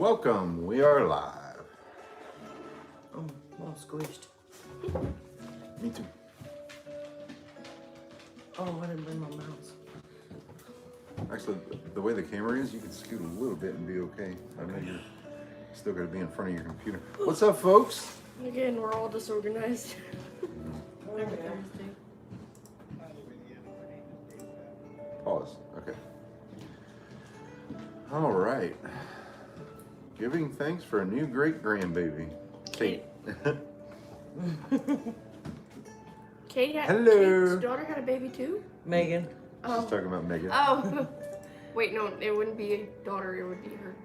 Welcome, we are live. Oh, well, squished. Me too. Oh, I didn't bring my mouse. Actually, the way the camera is, you can scoot a little bit and be okay. I know you're still got to be in front of your computer. What's up, folks? Again, we're all disorganized. Pause. Okay. All right. Giving thanks for a new great grandbaby, Kate. Katie had, Hello. Kate's daughter had a baby too? Megan. Oh. She's talking about Megan. Oh. Wait, no, it wouldn't be a daughter, it would be her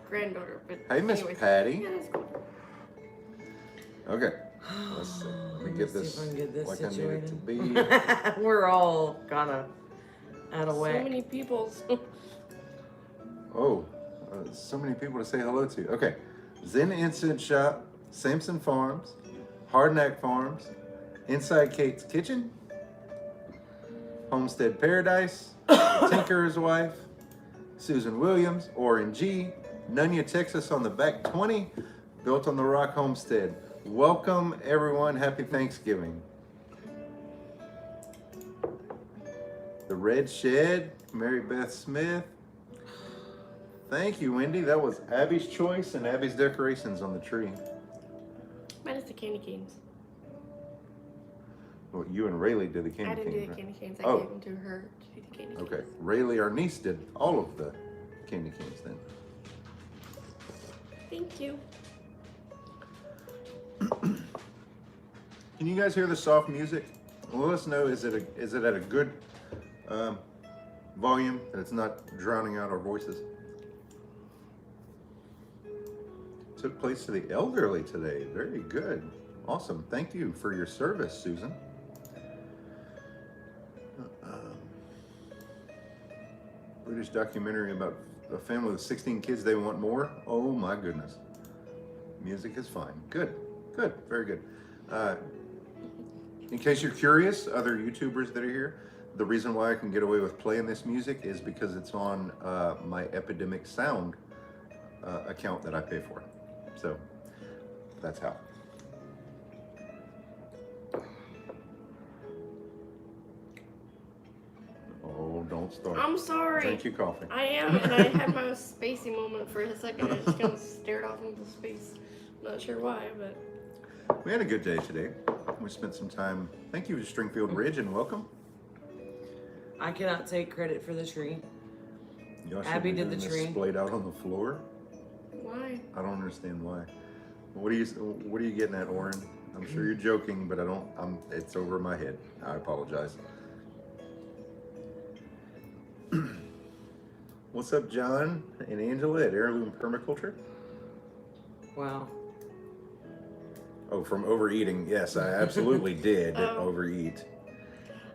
granddaughter. But Hey, Miss anyways. Patty. Yeah, that's cool. Okay. Let's see. Let me get this, see if I can get this like situated. I need it to be. We're all kind of out of So whack. many people. Oh, so many people to say hello to. Okay. Zen Incense Shop, Sampson Farms, Hardnack Farms, Inside Kate's Kitchen, Homestead Paradise, Tinker's Wife, Susan Williams, Orange G, Nunya, Texas on the back 20, Built on the Rock Homestead. Welcome, everyone. Happy Thanksgiving. The Red Shed, Mary Beth Smith. Thank you, Wendy. That was Abby's choice and Abby's decorations on the tree. Mine is the candy canes. Well, you and Rayleigh did the candy I didn't do canes, the right? candy canes. I Oh. gave them to her to do the candy canes. Okay. Rayleigh, our niece, did all of the candy canes then. Thank you. Can you guys hear the soft music? Well, let us know, is it at a good volume, that it's not drowning out our voices? Took place to the elderly today. Very good. Awesome. Thank you for your service, Susan. British documentary about a family with 16 kids. They want more. Oh my goodness. Music is fine. Good. Good. Very good. In case you're curious, other YouTubers that are here, the reason why I can get away with playing this music is because it's on my Epidemic Sound account that I pay for. So that's how. Oh, don't start. I'm sorry. Drink your coffee. I am, and I had my spacey moment for a second. I just kind of stared off into space. Not sure why, but. We had a good day today. We spent some time. Thank you to Stringfield Ridge and welcome. I cannot take credit for the tree. Y'all should Abby be did the doing tree. this splayed out on the floor. Why? I don't understand why. What are you getting at, Oren? I'm sure you're joking, but it's over my head. I apologize. What's up, John and Angela at Heirloom Permaculture? Wow. Oh, from overeating. Yes, I absolutely did Oh. overeat.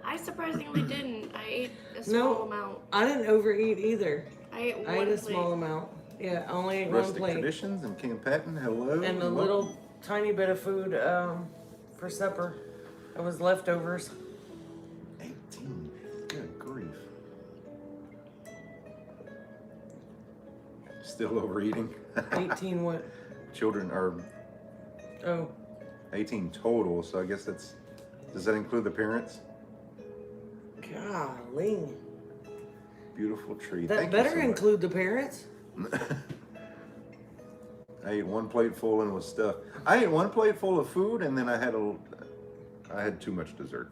I surprisingly didn't. I ate a small amount. I didn't overeat either. I ate one I ate a plate. small amount. Yeah, I only ate one Rustic plate. Traditions and Camp Patton, hello. And a little tiny bit of food for supper. It was leftovers. 18. Good grief. Still overeating. 18 what? Children are Oh, 18 total, so I guess does that include the parents? golly. Beautiful tree. That Thank you better so much. include the parents. I ate one plate full and was stuffed. I ate one plate full of food and then I had too much dessert.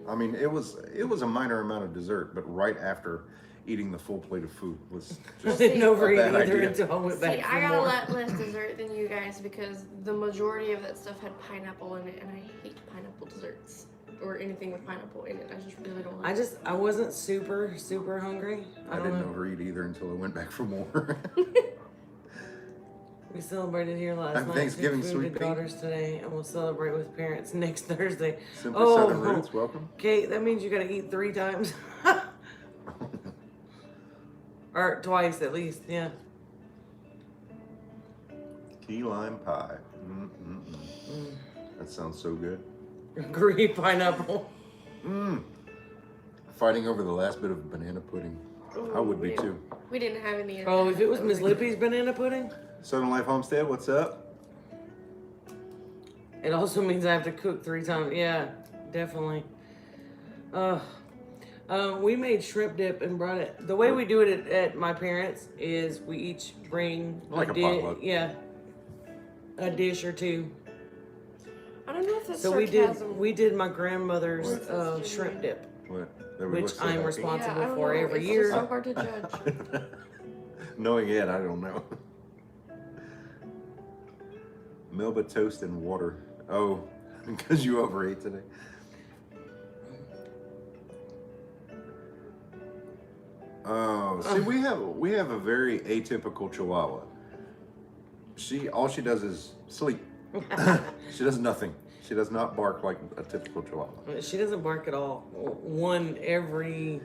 I mean, it was a minor amount of dessert, but right after eating the full plate of food was I just didn't overeat bad either idea. until I went back See, for I got more. a lot less dessert than you guys because the majority of that stuff had pineapple in it, and I hate pineapple desserts or anything with pineapple in it. I just really don't like it. I wasn't super hungry. I don't didn't know. overeat either until I went back for more. We celebrated here last Happy night. Thanksgiving, Took food sweet to pea. daughters today, and we'll celebrate with parents next Thursday. Simply Oh. Southern Roots, welcome. Kate, that means you gotta eat 3 times. Or twice at least, yeah. Key lime pie. That sounds so good. Green pineapple. Fighting over the last bit of banana pudding. I would be yeah. too. We didn't have any. Oh, if it was Miss Lippy's banana pudding, Southern Life Homestead, what's up? it also means I have to cook 3 times. Yeah, definitely. We made shrimp dip and brought it. The way we do it at my parents is we each bring Like a potluck. Yeah, a dish or 2. I don't know if that's So sarcasm. we did my grandmother's What? shrimp dip, What? That we which look so I'm happy. responsible I don't for know. every It's year. just so hard to judge. Knowing it, I don't know. Melba toast and water. Oh, because you overate today. Oh, see, we have a very atypical Chihuahua. All she does is sleep. She does nothing. She does not bark like a typical Chihuahua. She doesn't bark at all. One every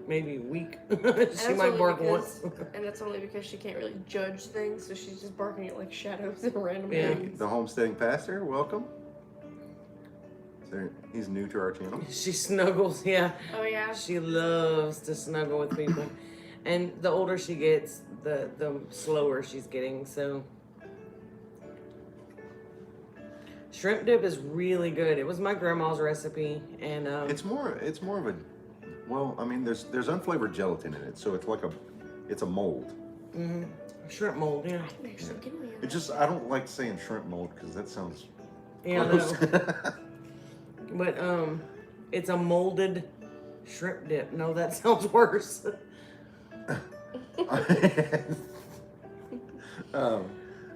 maybe week. She That's might only bark because- once. And that's only because she can't really judge things, so she's just barking at like shadows and random Yeah. things. The homesteading pastor, welcome. He's new to our channel. She snuggles, yeah. Oh yeah. She loves to snuggle with people. And the older she gets, the slower she's getting, so. Shrimp dip is really good. It was my grandma's recipe, and It's more of a, well, I mean, there's unflavored gelatin in it, so it's a mold. shrimp mold, yeah. I'm actually getting me. It just, I don't like saying shrimp mold because that sounds Yeah, gross. no. But it's a molded shrimp dip. No, that sounds worse.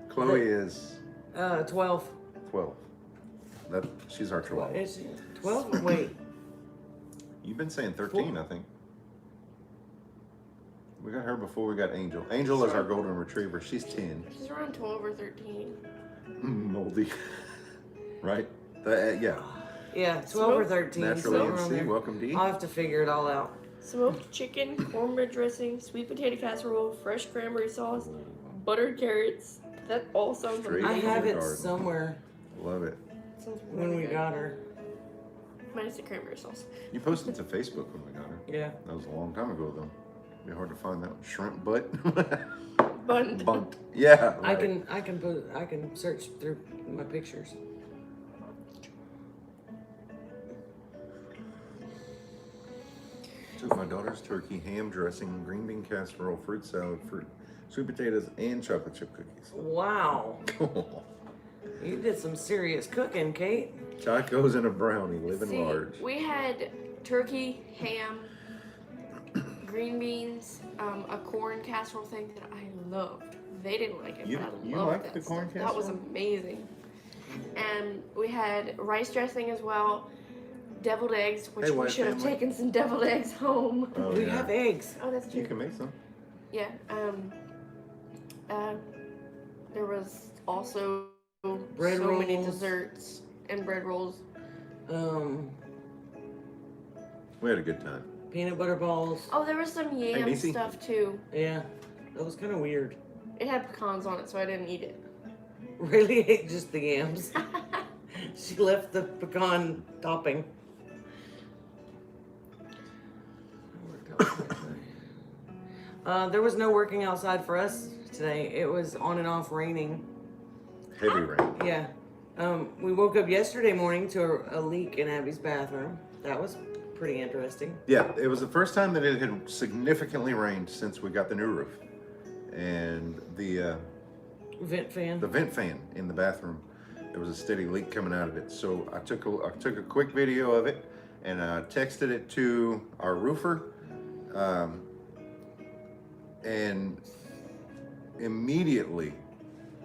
Chloe is 12. 12. She's our Chihuahua. Is she 12? Wait. You've been saying 13, I think. We got her before we got Angel. Angel is our golden retriever. She's 10. She's around 12 or 13. Moldy. Right? Yeah. Yeah, 12 or 13. Naturally somewhere around NC. there. Welcome, D. I'll have to figure it all out. Smoked chicken, cornbread dressing, sweet potato casserole, fresh cranberry sauce, buttered carrots. That all sounds Straight I amazing. have it Garden. somewhere Love it. Sounds when really we good. got her. Minus the cranberry sauce. You posted to Facebook when we got her. Yeah. That was a long time ago, though. Be hard to find that one. Shrimp butt. Bunt. Bunt. Yeah. I right. I can search through my pictures. Took my daughter's turkey, ham dressing, green bean casserole, fruit salad, sweet potatoes, and chocolate chip cookies. Wow. You did some serious cooking, Kate. Tacos and a brownie, living See, large. we had turkey, ham, green beans, a corn casserole thing that I loved. They didn't like it, You- but I you loved liked that the corn stuff. That was casserole? amazing. And we had rice dressing as well, deviled eggs, which Hey, we White should have family. taken some deviled eggs home. Oh, We yeah. have eggs. Oh, that's You true. can make some. Yeah. There was also Bread so many rolls. desserts and bread rolls. We had a good time. Peanut butter balls. Oh, there was some yam Niecy. stuff too. Yeah. That was kind of weird. It had pecans on it, so I didn't eat it. Really ate just the yams. She left the pecan topping. There was no working outside for us today. It was on and off raining. Heavy rain. Yeah. We woke up yesterday morning to a leak in Abby's bathroom. That was pretty interesting. Yeah, it was the first time that it had significantly rained since we got the new roof. And the Vent fan. vent fan in the bathroom, there was a steady leak coming out of it. So I took a quick video of it and I texted it to our roofer. And immediately,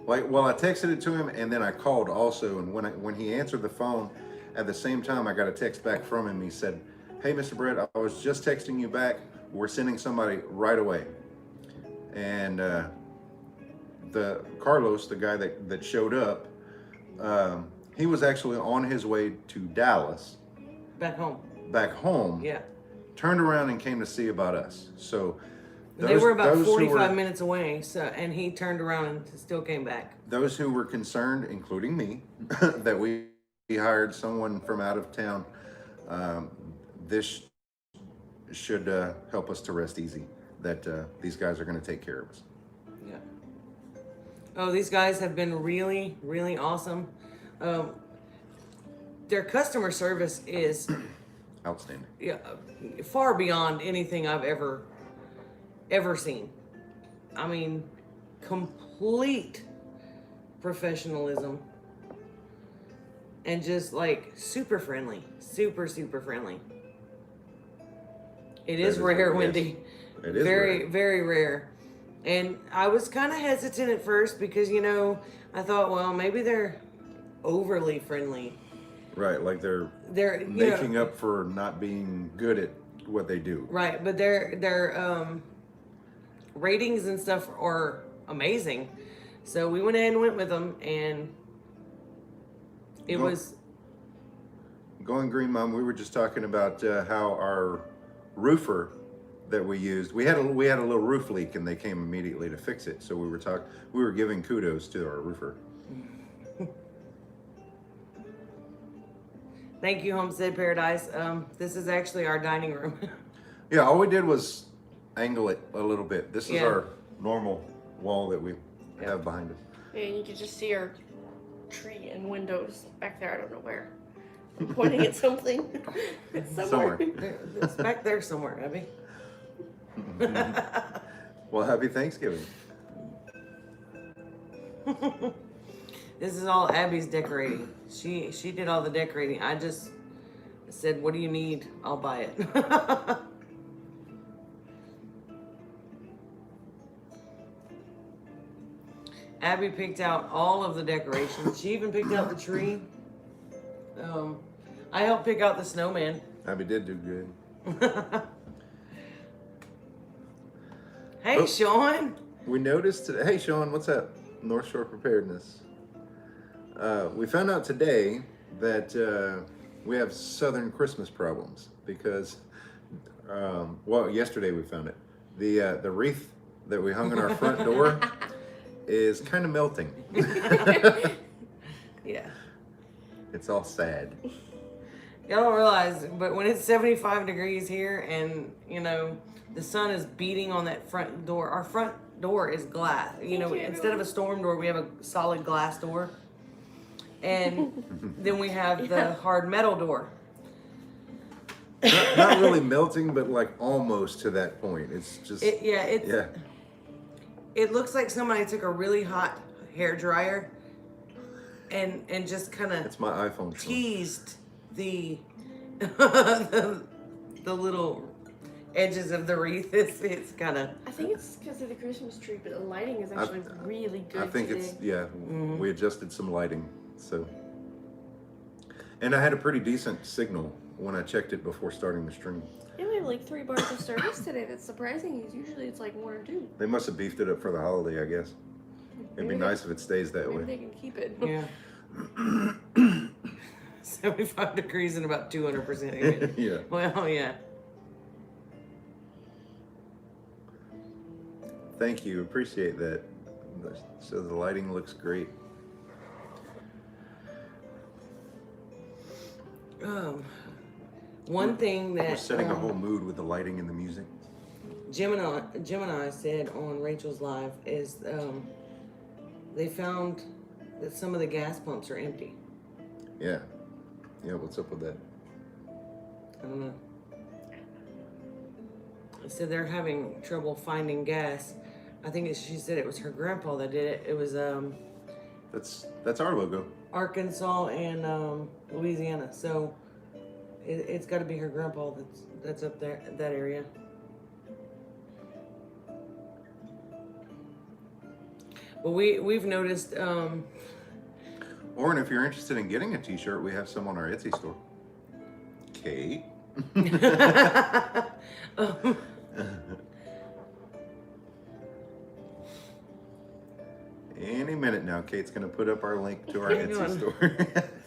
I texted it to him and then I called also. And when he answered the phone, at the same time, I got a text back from him. He said, "Hey, Mr. Brett, I was just texting you back. We're sending somebody right away." And the Carlos, the guy that showed up, he was actually on his way to Dallas, Back home. back home. Yeah. Turned around and came to see about us. So They were about those who 45 minutes away, and he turned around and still came back. Those who were concerned, including me, that we hired someone from out of town, this should help us to rest easy. that these guys are going to take care of us. Yeah. Oh, these guys have been really, really awesome. Their customer service is Outstanding. far beyond anything I've ever seen. I mean, complete professionalism and just like super friendly, super friendly. It is rare, Wendy. It is very, rare. very rare. And I was kind of hesitant at first because, you know, I thought, well, maybe they're overly friendly. Right, like they're you making know, up for not being good at what they do. right, but their ratings and stuff are amazing. So we went ahead and went with them, and it was Going Green, Mom. We were just talking about how our roofer that we used, we had a little roof leak, and they came immediately to fix it. So we were giving kudos to our roofer. Thank you, Homestead Paradise. This is actually our dining room. Yeah, all we did was angle it a little bit. This is Yeah. our normal wall that we have behind us. Yeah, you can just see our tree and windows back there. I don't know where. I'm pointing at something. It's somewhere. It's back there somewhere, Abby. Well, happy Thanksgiving. This is all Abby's decorating. She did all the decorating. I just said, "What do you need? I'll buy it." Abby picked out all of the decorations. She even picked out the tree. I helped pick out the snowman. Abby did do good. Hey, Oh. Sean. We noticed today. Hey, Sean, what's up? North Shore Preparedness. We found out today that we have Southern Christmas problems because, well, yesterday we found it. The wreath that we hung on our front door is kind of melting. Yeah. It's all sad. Y'all don't realize, but when it's 75 degrees here and, you know, the sun is beating on that front door, our front door is glass. You know, instead of a storm door, we have a solid glass door. And then we have the hard metal door. Not really melting, but like almost to that point. It's just, It looks like somebody took a really hot hair dryer and just kind of it's my iPhone. teased the the little edges of the wreath. It's kind of. I think it's because of the Christmas tree, but the lighting is actually really good. I think today. it's, we adjusted some lighting, so. And I had a pretty decent signal when I checked it before starting the stream. Yeah, we have like 3 bars of service today. That's surprising. Usually it's like 1 or 2. They must have beefed it up for the holiday, I guess. It'd be nice if it stays that Maybe way. they can keep it. Yeah. 75 degrees and about 200%. Yeah. Well, yeah. Thank you. Appreciate that. So the lighting looks great. One thing We're that setting a whole mood with the lighting and the music. Gemini said on Rachel's live is they found that some of the gas pumps are empty. Yeah. Yeah, what's up with that? I don't know. They said they're having trouble finding gas. I think she said it was her grandpa that did it. It was That's our logo. Arkansas and Louisiana. So it's got to be her grandpa that's up there that area. Well, we've noticed. Or and if you're interested in getting a t-shirt, we have some on our Etsy store. Kate. Any minute now, Kate's gonna put up our link to our Hang Etsy on. store.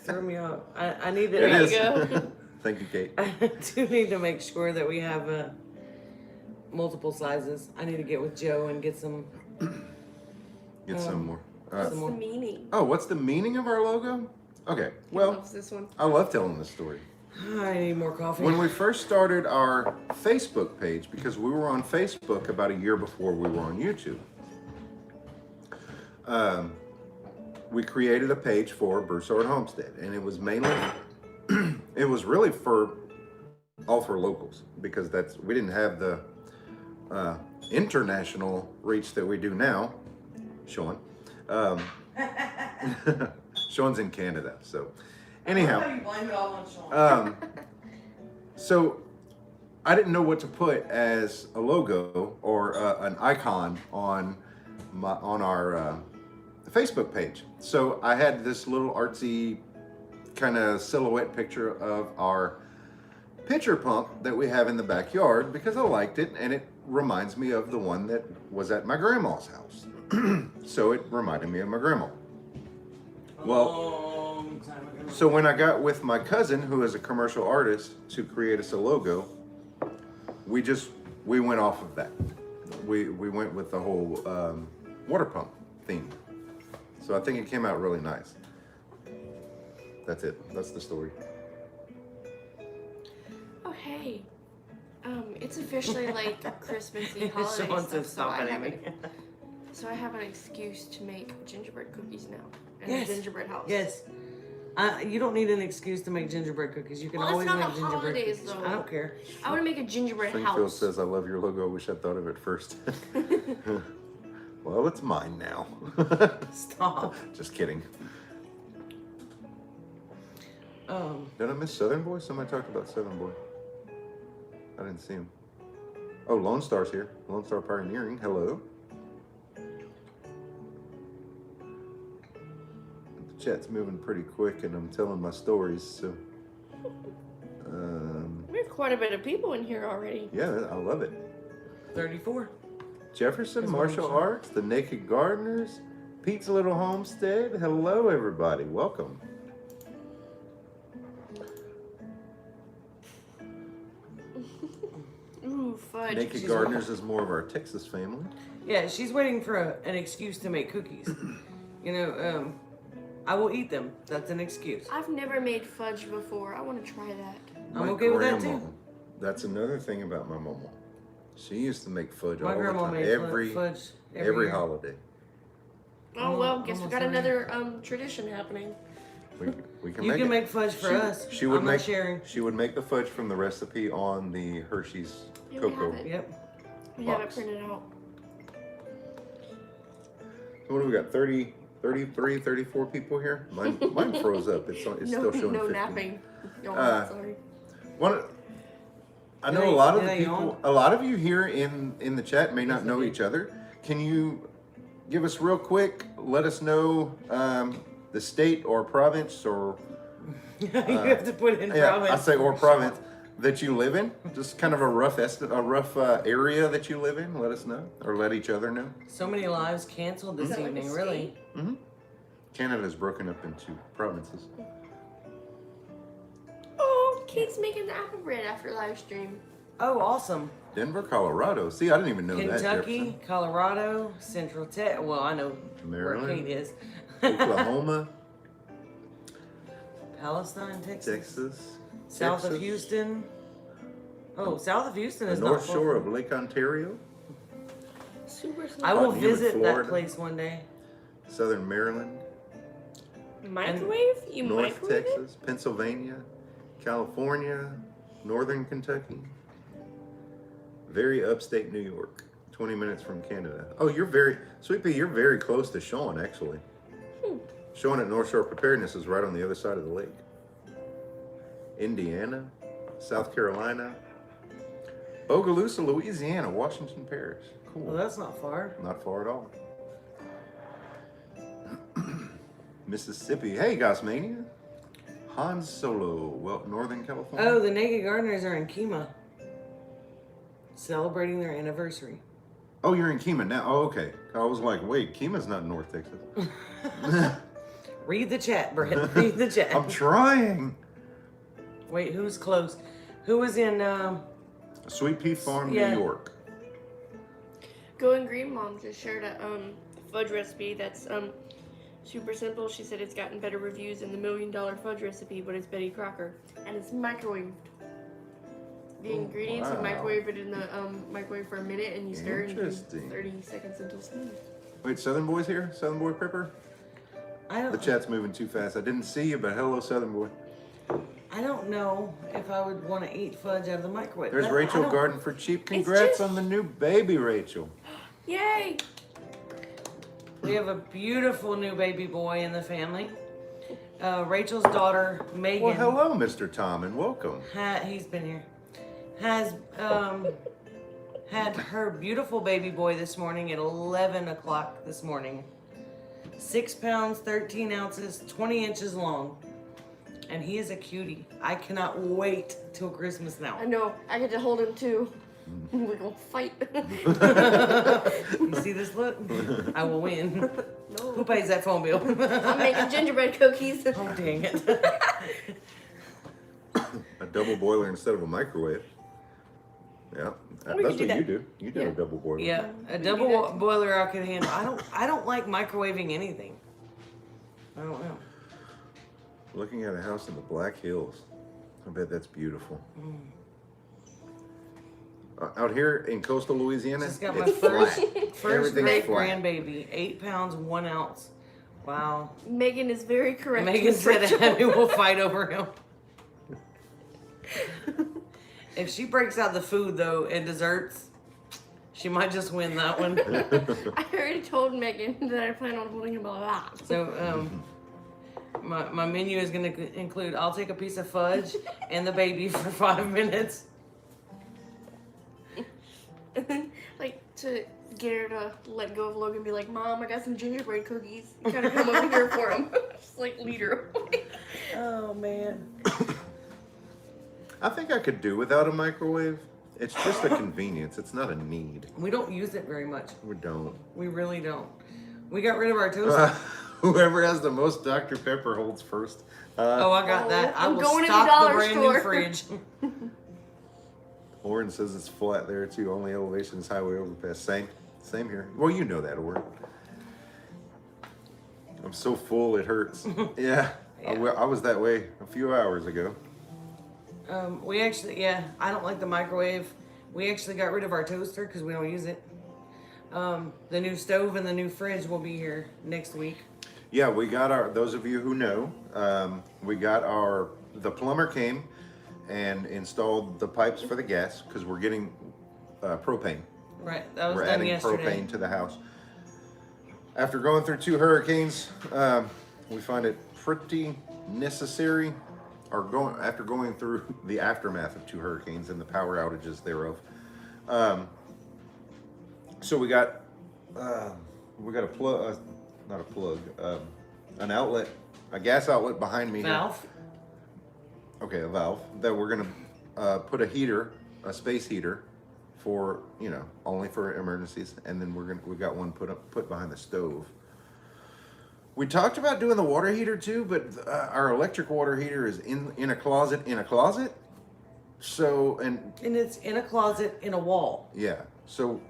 Throw me off. I need to. It There is. you go. Thank you, Kate. I do need to make sure that we have multiple sizes. I need to get with Joe and get some. Get some more. What's the more. meaning? Oh, what's the meaning of our logo? Okay, He well, loves this one. I love telling this story. I need more coffee. When we first started our Facebook page, because we were on Facebook about a year before we were on YouTube, we created a page for Broussard Homestead, and it was mainly, it was really all for locals, because we didn't have the international reach that we do now. Sean, Sean's in Canada, so anyhow. How do you blame it all on Sean? So I didn't know what to put as a logo or an icon on our Facebook page. So I had this little artsy kind of silhouette picture of our pitcher pump that we have in the backyard because I liked it, and it reminds me of the one that was at my grandma's house. So it reminded me of my grandma. Well, so when I got with my cousin, who is a commercial artist, to create us a logo, we went off of that. We went with the whole water pump theme. So I think it came out really nice. That's it. That's the story. Oh, hey. It's officially like Christmassy holiday Sean stuff, says stop it, Amy. So I have an excuse to make gingerbread cookies now. And Yes. a gingerbread house. Yes. You don't need an excuse to make gingerbread cookies. You can Well, it's always not make the gingerbread holidays, cookies. though. I don't care. I want to make a gingerbread Springfield house. says, I love your logo. I wish I'd thought of it first. Well, it's mine now. Stop. Just kidding. Um, Did I miss Southern Boy? Somebody talked about Southern Boy. I didn't see him. Oh, Lone Star's here. Lone Star Pioneering. Hello. The chat's moving pretty quick, and I'm telling my stories. So, We have quite a bit of people in here already. yeah, I love it. 34. Jefferson That's Martial awesome. Arts, the Naked Gardeners, Pete's Little Homestead. Hello, everybody. Welcome. Ooh, fudge. Naked she's Gardeners is more of our Texas family. Yeah, she's waiting for an excuse to make cookies. You know, I will eat them. That's an excuse. I've never made fudge before. I want to try that. I'm My okay with that grandma, too. That's another thing about my mama. She used to make fudge My all the grandma time, made fudge every year. holiday. Oh, well, guess we almost got every another tradition happening. We can You make can it. make fudge for us. She would I'm make. not sharing. She would make the fudge from the recipe on the Hershey's Yeah, we cocoa. have it. Yep. We have it Box. printed out. What do we got? 30, 33, 34 people here. Mine froze up. It's No, still showing no 15. napping. No, Uh, sorry. I know Did a lot of they the people. yawn? A lot of you here in the chat may not Yes, I know did. each other. Can you give us real quick? Let us know the state or province or you have to put in yeah, province. I say or for province that you live in. Just kind of a rough area that you live in. Let us know or let each other know. So many lives canceled this Is that like a evening, really. Canada's broken up into provinces. Oh, Kate's making the apple bread after live stream. Oh, awesome. Denver, Colorado. See, I didn't even know that. Kentucky, Jefferson. Colorado, Central Tech. Well, I know Maryland. where Kate is. Oklahoma, Palestine, Texas. Texas, South of Texas, Houston. Oh, south of Houston the is North not Shore far. of Lake Ontario, Super I will Newman, visit Florida. that place one day. Southern Maryland, Microwave? You North microwave it? Texas, Pennsylvania, California, Northern Kentucky, very upstate New York, 20 minutes from Canada. Oh, Sweet Pea, you're very close to Sean, actually. Sean at North Shore Preparedness is right on the other side of the lake. Indiana, South Carolina, Okaloosa, Louisiana, Washington Parish. Cool. Well, that's not far. Not far at all. Mississippi. Hey, Gosmania. Han Solo, well, Northern California. Oh, the Naked Gardeners are in Kemah, celebrating their anniversary. Oh, you're in Kemah now. Oh, okay. I was like, wait, Kemah's not North Texas. Read the chat, Brett. Read the chat. I'm trying. Wait, who's close? Who was in? Sweet Pea Farm, Yeah. New York. Going Green Mom just shared a fudge recipe that's Super simple. She said it's gotten better reviews than the $1 Million Fudge recipe, but it's Betty Crocker. And it's microwaved. The ingredients, you wow. microwave it in the microwave for a minute and you stir it and Interesting. 30 seconds until smooth. Wait, Southern Boy's here? Southern Boy Prepper? I The don't. chat's moving too fast. I didn't see you, but hello, Southern Boy. I don't know if I would want to eat fudge out of the microwave. There's But I Rachel don't- Garden for cheap. Congrats just- on the new baby, Rachel. Yay! We have a beautiful new baby boy in the family. Rachel's daughter, Megan. Well, hello, Mr. Tom, and welcome. He's been here. Has had her beautiful baby boy this morning at 11 o'clock this morning. 6 pounds, 13 ounces, 20 inches long. And he is a cutie. I cannot wait till Christmas now. I know. I get to hold him too. We're gonna fight. You see this look? I will win. No. Who pays that phone bill? I'm making gingerbread cookies. Oh, dang it. A double boiler instead of a microwave. Yeah, We that's could do what you that. do. You do Yeah. a double boiler. Yeah, a do double that. boiler I could handle. I don't like microwaving anything. I don't know. Looking at a house in the Black Hills. I bet that's beautiful. Out here in coastal Louisiana, Just got my it's first flat. Everything's great flat. grandbaby. 8 pounds, 1 ounce. Wow. Megan is very correct. Megan Miss said Rachel. Abby will fight over him. If she breaks out the food though and desserts, she might just win that one. I already told Megan that I plan on holding him a lot. So my menu is going to include I'll take a piece of fudge and the baby for 5 minutes. Like to get her to let go of Logan and be like, Mom, I got some gingerbread cookies. You gotta come over here for him. Just like lead her away. Oh man. I think I could do without a microwave. It's just a convenience. It's not a need. We don't use it very much. We don't. We really don't. We got rid of our toaster. Whoever has the most Dr. Pepper holds first. Oh, I got that. I I'm will going to the stock the dollar brand store. new fridge. Oren says it's flat there too. Only elevation is highway overpass. Same here. Well, you know that, Oren. I'm so full it hurts. Yeah. Yeah. I was that way a few hours ago. We actually, yeah, I don't like the microwave. We actually got rid of our toaster because we don't use it. The new stove and the new fridge will be here next week. Yeah, we got those of you who know, we got the plumber came and installed the pipes for the gas because we're getting propane. Right, that was We're done adding yesterday. propane to the house. After going through 2 hurricanes, we find it pretty necessary, after going through the aftermath of 2 hurricanes and the power outages thereof. So we got a plug, not a plug, an outlet, a gas outlet behind me here. Valve. Okay, a valve that we're gonna put a heater, a space heater, for only for emergencies, and then we got one put behind the stove. We talked about doing the water heater too, but our electric water heater is in a closet So and it's in a closet in a wall, yeah, so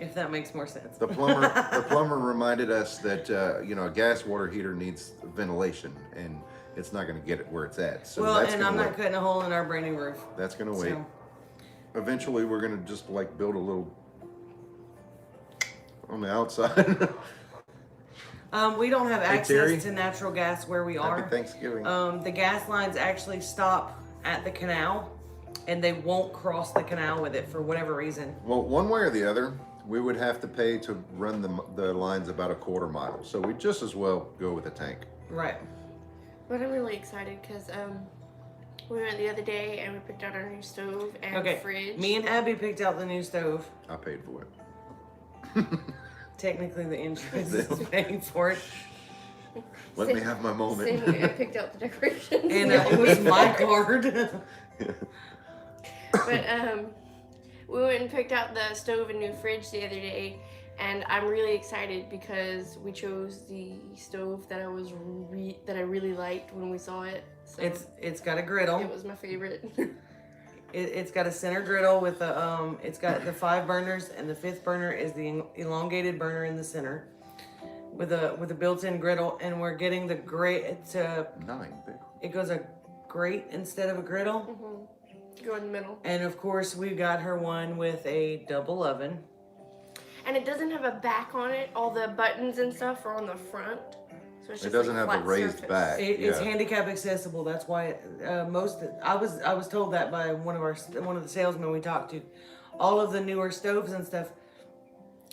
if that makes more sense. the plumber reminded us that a gas water heater needs ventilation, and it's not going to get it where it's at. So Well, that's and gonna I'm not wait. cutting a hole in our brand new roof. That's going to wait. So, Eventually, we're going to just build a little on the outside. we don't have Hey, access Terry. to natural gas where we are. Happy Thanksgiving. The gas lines actually stop at the canal, and they won't cross the canal with it for whatever reason. Well, one way or the other, we would have to pay to run the lines about a quarter mile. So we just as well go with a tank. Right. Mm-hmm. But I'm really excited because we went the other day and we picked out our new stove and Okay. fridge. Me and Abby picked out the new stove. I paid for it. Technically, the insurance is paying for it, Let me have my moment. Same way I picked out the decorations. and it was my card. But we went and picked out the stove and new fridge the other day, and I'm really excited because we chose the stove that I really liked when we saw it. So It's got a griddle. it was my favorite. It's got a center griddle with the it's got the 5 burners, and the 5th burner is the elongated burner in the center. with a built-in griddle, and we're getting the grate. It's 9 big. it goes a grate instead of a griddle. Go in the middle. And of course, we got her one with a double oven. And it doesn't have a back on it. All the buttons and stuff are on the front. So it's just It doesn't like have the flat raised surface. back. It's Yeah. handicap accessible. That's why I was told that by one of the salesmen we talked to. All of the newer stoves and stuff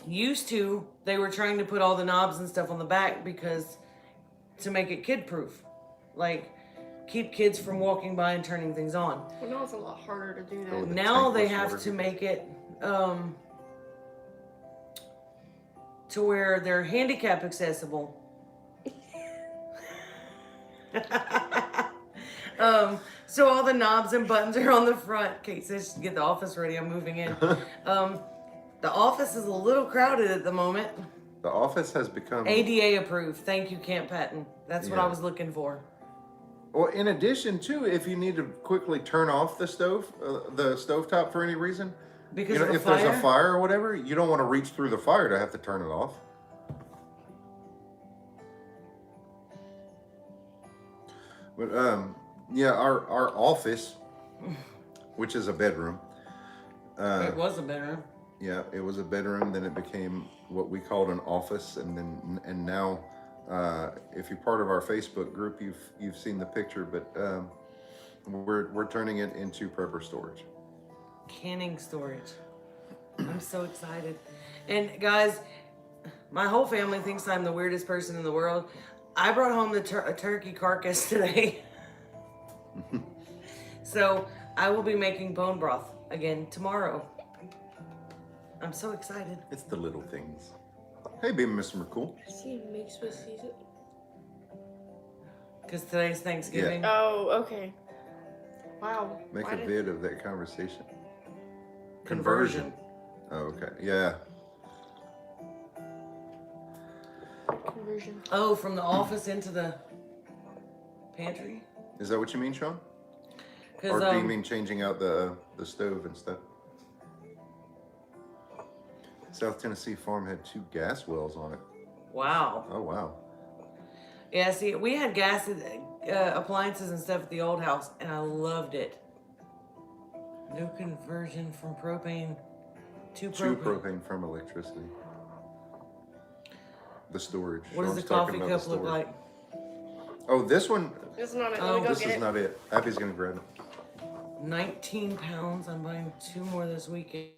used to, they were trying to put all the knobs and stuff on the back because to make it kid proof, like keep kids from walking by and turning things on. Well, now it's a lot harder to do Oh, that. the Now they tankless have water to heater. make it to where they're handicap accessible. So all the knobs and buttons are on the front. Kate says, get the office ready, I'm moving in. The office is a little crowded at the moment. The office has become. ADA approved. Thank you, Camp Patton. That's what I Yeah. was looking for. Well, in addition to, if you need to quickly turn off the stovetop for any reason, Because you know, of the if fire. there's a fire or whatever, you don't want to reach through the fire to have to turn it off. But yeah, our office, which is a bedroom. It was a bedroom. Yeah, it was a bedroom. Then it became what we called an office, and now, if you're part of our Facebook group, you've seen the picture. But we're turning it into prepper storage. Canning storage. I'm so excited. And guys, my whole family thinks I'm the weirdest person in the world. I brought home a turkey carcass today. So I will be making bone broth again tomorrow. I'm so excited. It's the little things. Hey, baby, Mr. McCool. See, makes with season. Because today's Thanksgiving. Oh, okay. Wow. Make Why a did- vid of that conversation. Conversion. Oh, okay. Yeah. Conversion. Oh, from the office into the pantry? Is that what you mean, Sean? Or Because do you mean changing out the stove and stuff? South Tennessee farm had 2 gas wells on it. wow. Oh, wow. Yeah, see, we had gas appliances and stuff at the old house, and I loved it. No conversion from propane to True propane. propane from electricity. The storage. What does the Sean's talking coffee about cup the look storage. like? Oh, this one. It's not it. Oh, Let me go This get is it. not it. Abby's gonna grab it. 19 pounds. I'm buying 2 more this weekend.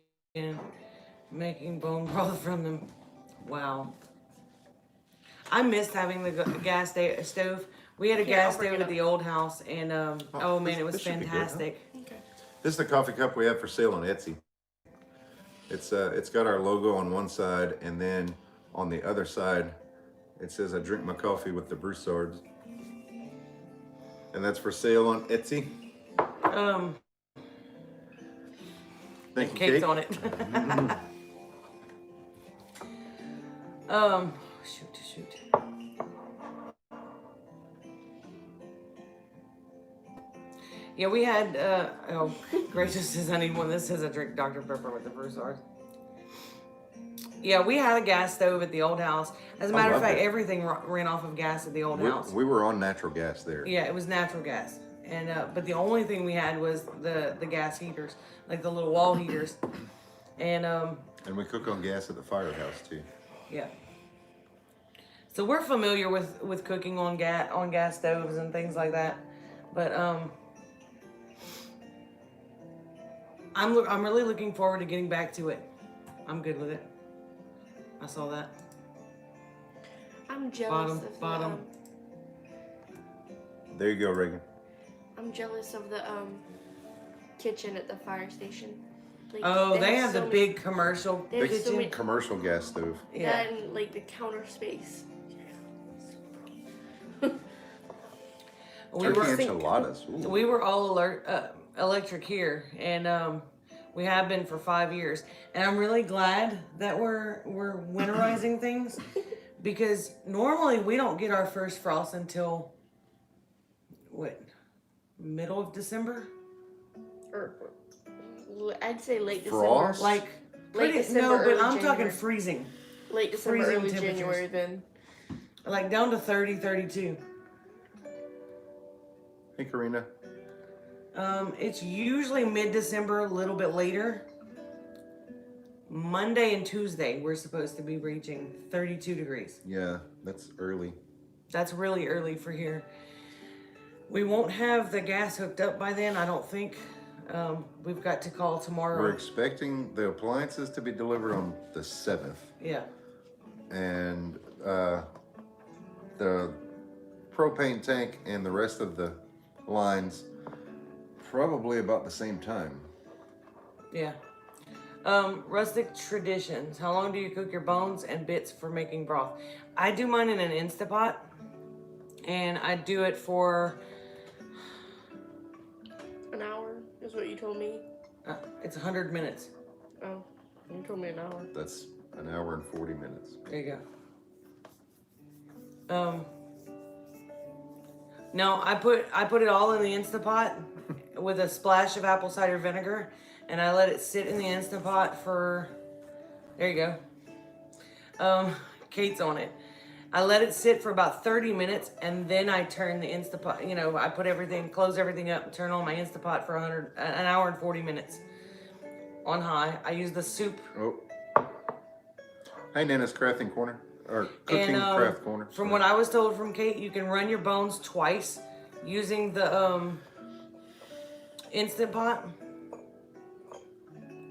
Making bone broth from them. Wow. I missed having the gas stove. We had a Here, gas I'll bring stove it at up. the old house, and oh man, it was this should be good, huh? fantastic. Okay. This is the coffee cup we have for sale on Etsy. It's got our logo on one side, and then on the other side, it says "I drink my coffee with the Broussards," and that's for sale on Etsy. Thank you, Cake's Kate. on it. Shoot. Yeah, we had, oh, Grace just says I need one. This says I drink Dr. Pepper with the Broussard. Yeah, we had a gas stove at the old house. As a matter of love fact, it. everything ran off of gas at the old house. We were on natural gas there. Yeah, it was natural gas. And, but the only thing we had was the gas heaters, like the little wall heaters. And, And we cook on gas at the firehouse too. yeah. So we're familiar with cooking on gas stoves and things like that, but I'm really looking forward to getting back to it. I'm good with it. I saw that. I'm jealous of the, Bottom. There you go, Reagan. I'm jealous of the kitchen at the fire station. Like, Oh, they have the so big commercial They have so kitchen. many- Commercial gas stove. Yeah. And like the counter space. We Turkey were enchiladas. Ooh. we were all electric here, and we have been for 5 years. And I'm really glad that we're winterizing things, because normally we don't get our first frost until what, middle of December? Or I'd say late Frost? December. Like Late pretty, December, no, but early I'm talking January. freezing. Late December, freezing early temperatures. January then. like down to 30, 32. Hey, Karina. It's usually mid-December, a little bit later. Monday and Tuesday, we're supposed to be reaching 32 degrees. Yeah, that's early. That's really early for here. We won't have the gas hooked up by then, I don't think. We've got to call tomorrow. We're expecting the appliances to be delivered on the 7th. Yeah. And the propane tank and the rest of the lines probably about the same time. Yeah. Rustic traditions. How long do you cook your bones and bits for making broth? I do mine in an Instapot, and I do it for An hour is what you told me. it's 100 minutes. Oh, you told me an hour. That's an hour and 40 minutes. There you go. No, I put it all in the Instapot with a splash of apple cider vinegar, and I let it sit in the Instapot for. There you go. Kate's on it. I let it sit for about 30 minutes, and then I turn the Instapot. You know, I put everything, close everything up, and turn on my Instapot for an hour and 40 minutes on high. I use the soup. Oh. Hey, Nana's Crafting Corner. Or Cooking Craft Corner. From what I was told from Kate, you can run your bones twice using the Instant Pot.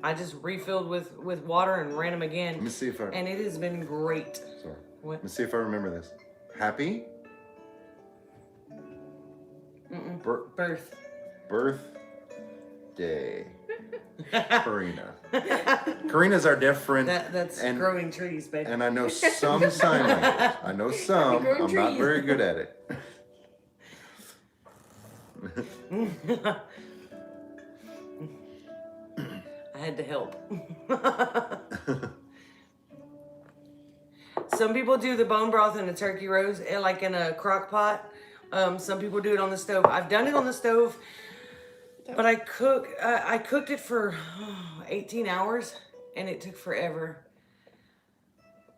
I just refilled with water and ran them again. Let me see if I. And it has been great. Sorry. What? Let me see if I remember this. Happy birthday, Karina. Karina's our deaf friend. That's growing trees, baby. And I know some sign language. I know some. Growing I'm not trees. very good at it. I had to help. Some people do the bone broth in a turkey roast, like in a crock pot. Some people do it on the stove. I've done it on the stove, but I cooked it for 18 hours, and it took forever.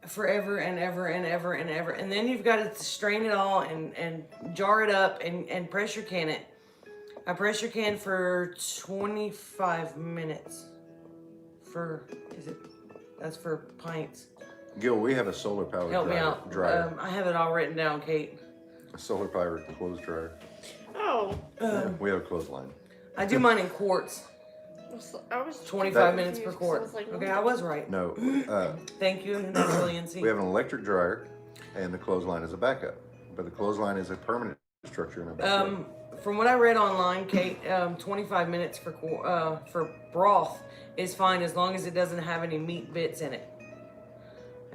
Forever and ever and ever and ever. And then you've got to strain it all and jar it up and pressure can it. I pressure can for 25 minutes. That's for pints. Gil, we have a solar powered Help me out. dryer. I have it all written down, Kate. A solar powered clothes dryer. Oh, We have a clothesline. I do mine in quarts. I was 25 minutes per confused, 'cause I quart. was like, Okay, I was right. No, Thank you, Naturally NC. we have an electric dryer, and the clothesline is a backup. But the clothesline is a permanent structure in a backup. From what I read online, Kate, 25 minutes for broth is fine as long as it doesn't have any meat bits in it.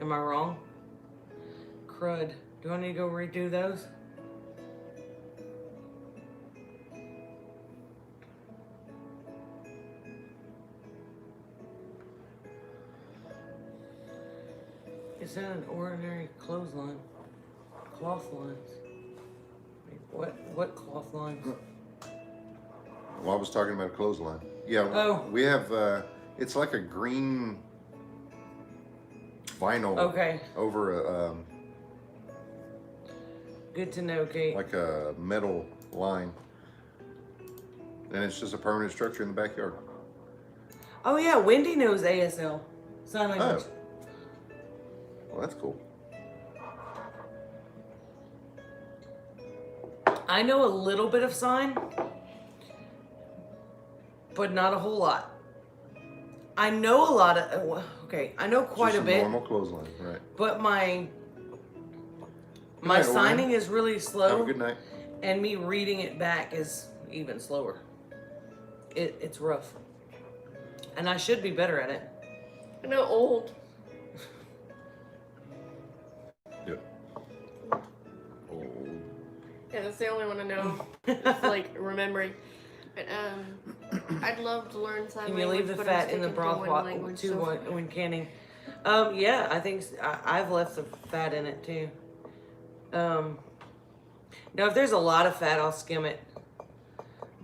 Am I wrong? Crud. Do I need to go redo those? Is that an ordinary clothesline? Cloth lines. Wait, what cloth lines? Well, I was talking about a clothesline. Yeah, Oh. we have, it's like a green vinyl Okay, over a, good to know, Kate. like a metal line. And it's just a permanent structure in the backyard. Oh yeah, Wendy knows ASL. Sign language. Oh. Well, that's cool. I know a little bit of sign, but not a whole lot. I know a lot of, I know quite Just a bit, normal clothesline, right. but my night, signing Oren. is really Have a slow, good night. and me reading it back is even slower. It's rough, and I should be better at it. I know old. Yep. Old. Yeah, that's the only one I know. It's like remembering. But I'd love to learn sign Can you language. leave the but I'm fat in the sticking to broth one pot language too so far. when canning? Yeah, I think I've left the fat in it too. Now, if there's a lot of fat, I'll skim it.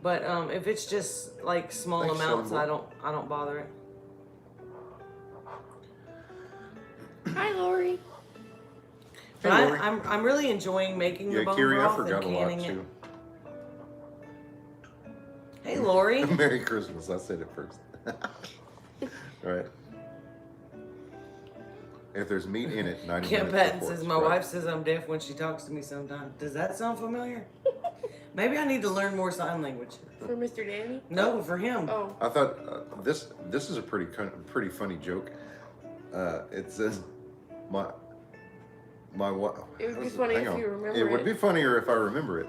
But if it's just like small Thanks, amounts, Shelby. I don't bother it. Hi, Lori. But Hey, Lori. I'm really enjoying making the Yeah, bone Kiri, I broth forgot and a lot canning it. too. Hey, Lori. Merry Christmas. I said it first. Right. If there's meat in it, 90 Kim minutes Patton before says, it's my fried. wife says I'm deaf when she talks to me sometimes. Does that sound familiar? Maybe I need to learn more sign language. For Mr. Danny? No, for him. Oh. I thought this is a pretty funny joke. It says my wife. It would be funny if you remember It would it. be funnier if I remember it.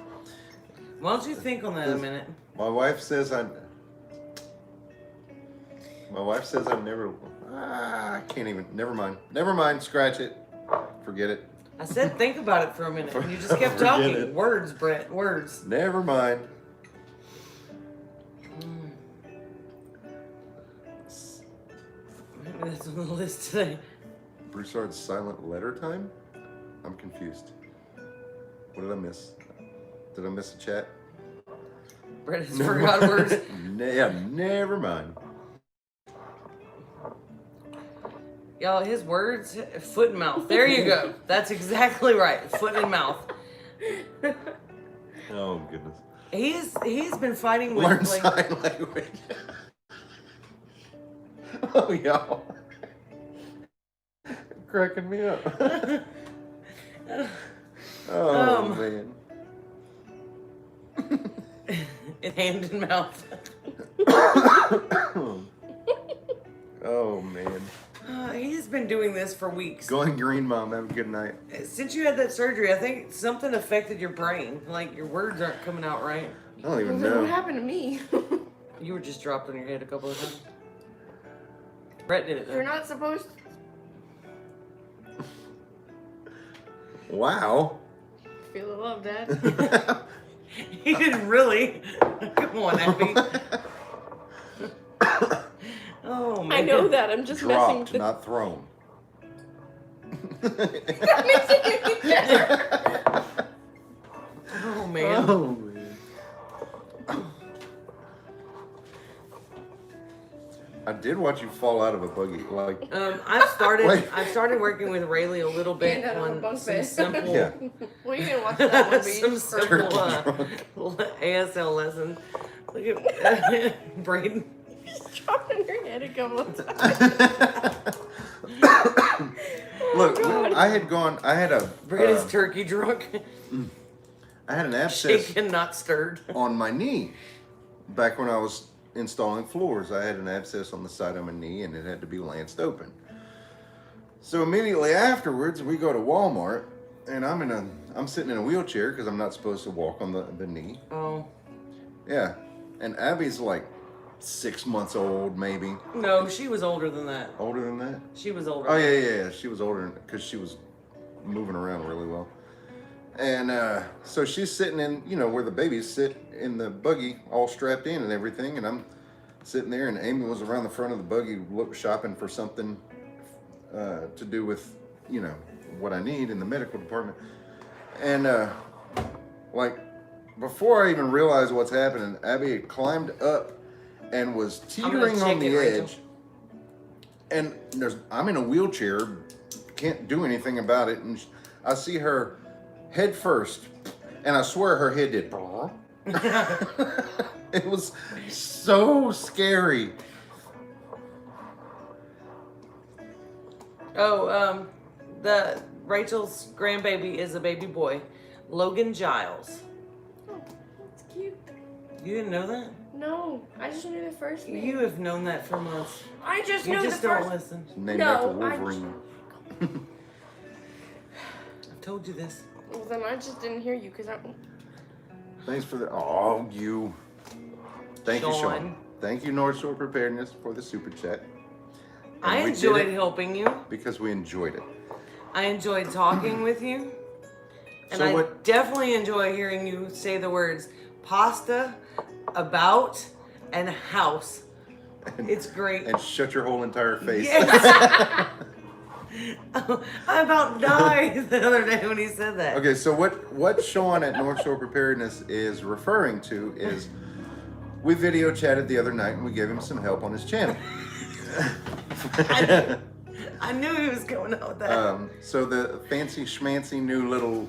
Why don't you think on that a minute? My wife says I never. I can't even. Never mind. Never mind. Scratch it. Forget it. I said think about it for a minute, and you just kept Forget talking. it. Words, Brett, words. Never mind. Maybe that's on the list today. Broussard's silent letter time? I'm confused. What did I miss? Did I miss a chat? Brett has forgot words. Yeah, never mind. Y'all, his words, foot and mouth. There you go. That's exactly right. Foot and mouth. Oh goodness. He's been fighting with Learn like, sign language. Oh y'all. Cracking me up. Oh man. in hand and mouth. Oh man. He's been doing this for weeks. Going green, Mom. Have a good night. Since you had that surgery, I think something affected your brain. Like your words aren't coming out right. I don't even Well, then what know. happened to me? You were just dropped on your head a couple of times. Brett did it You're though. not supposed Wow. to feel the love, Dad. He didn't really. Come on, Abby. Oh man. I know that. I'm just messing Dropped, with it. not thrown. That makes it any better. Oh man. Oh man. I did watch you fall out of a buggy. Like, I've Wait. started working with Rayleigh a little bit Yeah, no, on bunk some bed. simple yeah. Well, you can watch that one, some baby. simple Turkey ASL lessons. Look at Braden. Just dropped on your head a couple of times. Look, God. I had a Braden's turkey drunk. I had an abscess Shaken, not stirred. on my knee back when I was installing floors. I had an abscess on the side of my knee and it had to be lanced open. So immediately afterwards, we go to Walmart and I'm sitting in a wheelchair because I'm not supposed to walk on the knee. Oh. Yeah. And Abby's like 6 months old, maybe. No, she was older than that. Older than that? She was older. Oh, yeah. She was older because she was moving around really well. And so she's sitting in, where the babies sit in the buggy, all strapped in and everything. And I'm sitting there, and Amy was around the front of the buggy shopping for something to do with, what I need in the medical department. And like, before I even realized what's happening, Abby had climbed up and was teetering on the edge. And I'm in a wheelchair, can't do anything about it. And I see her head first, and I swear her head did. It was so scary. Oh, the Rachel's grandbaby is a baby boy, Logan Giles. Oh, that's cute. You didn't know that? No, I just knew the first name. You have known that for months. I just You knew just the don't first. listen. Named No, after I Wolverine. I've told you this. Well, then I just didn't hear you because I. Thanks for the. Oh, you. Thank you, Sean. Sean. Thank you, North Shore Preparedness, for the super chat. And I we did enjoyed it helping you. because we enjoyed it. I enjoyed talking with you. And So I what- definitely enjoy hearing you say the words pasta, about, and house. It's great. And shut your whole entire face. Yes. I about died the other day when he said that. Okay, so what Sean at North Shore Preparedness is referring to is we video chatted the other night and we gave him some help on his channel. I knew he was going out with that. So the fancy schmancy new little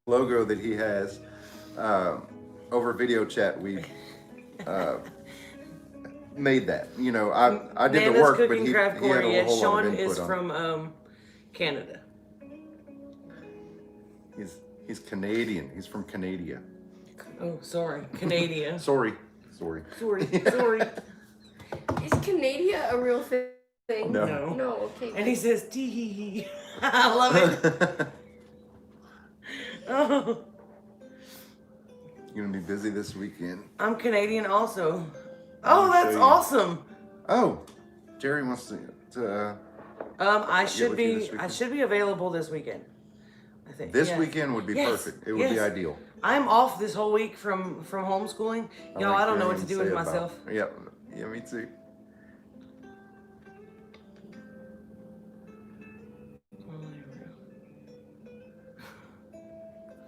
logo that he has, over video chat, we made that. You know, I did Nana's the work, but Cooking he Craft had Corner. a Yes, whole lot Sean of input is on it. from Canada. He's Canadian. He's from Canada. Oh, sorry, Canada. Sorry. sorry. Is Canada a real thing? No. No, okay. And he says, tee hee hee. I love it. Oh, You're gonna be busy this weekend. I'm Canadian also. I'll Oh, that's show you. awesome. Oh, Jerry wants to I should with you this be. I weekend? should be available this weekend. I think this yes. weekend would be Yes, perfect. It would be yes. ideal. I'm off this whole week from homeschooling. Y'all, like I don't know what hearing to do him with say about- myself. Yeah, me too.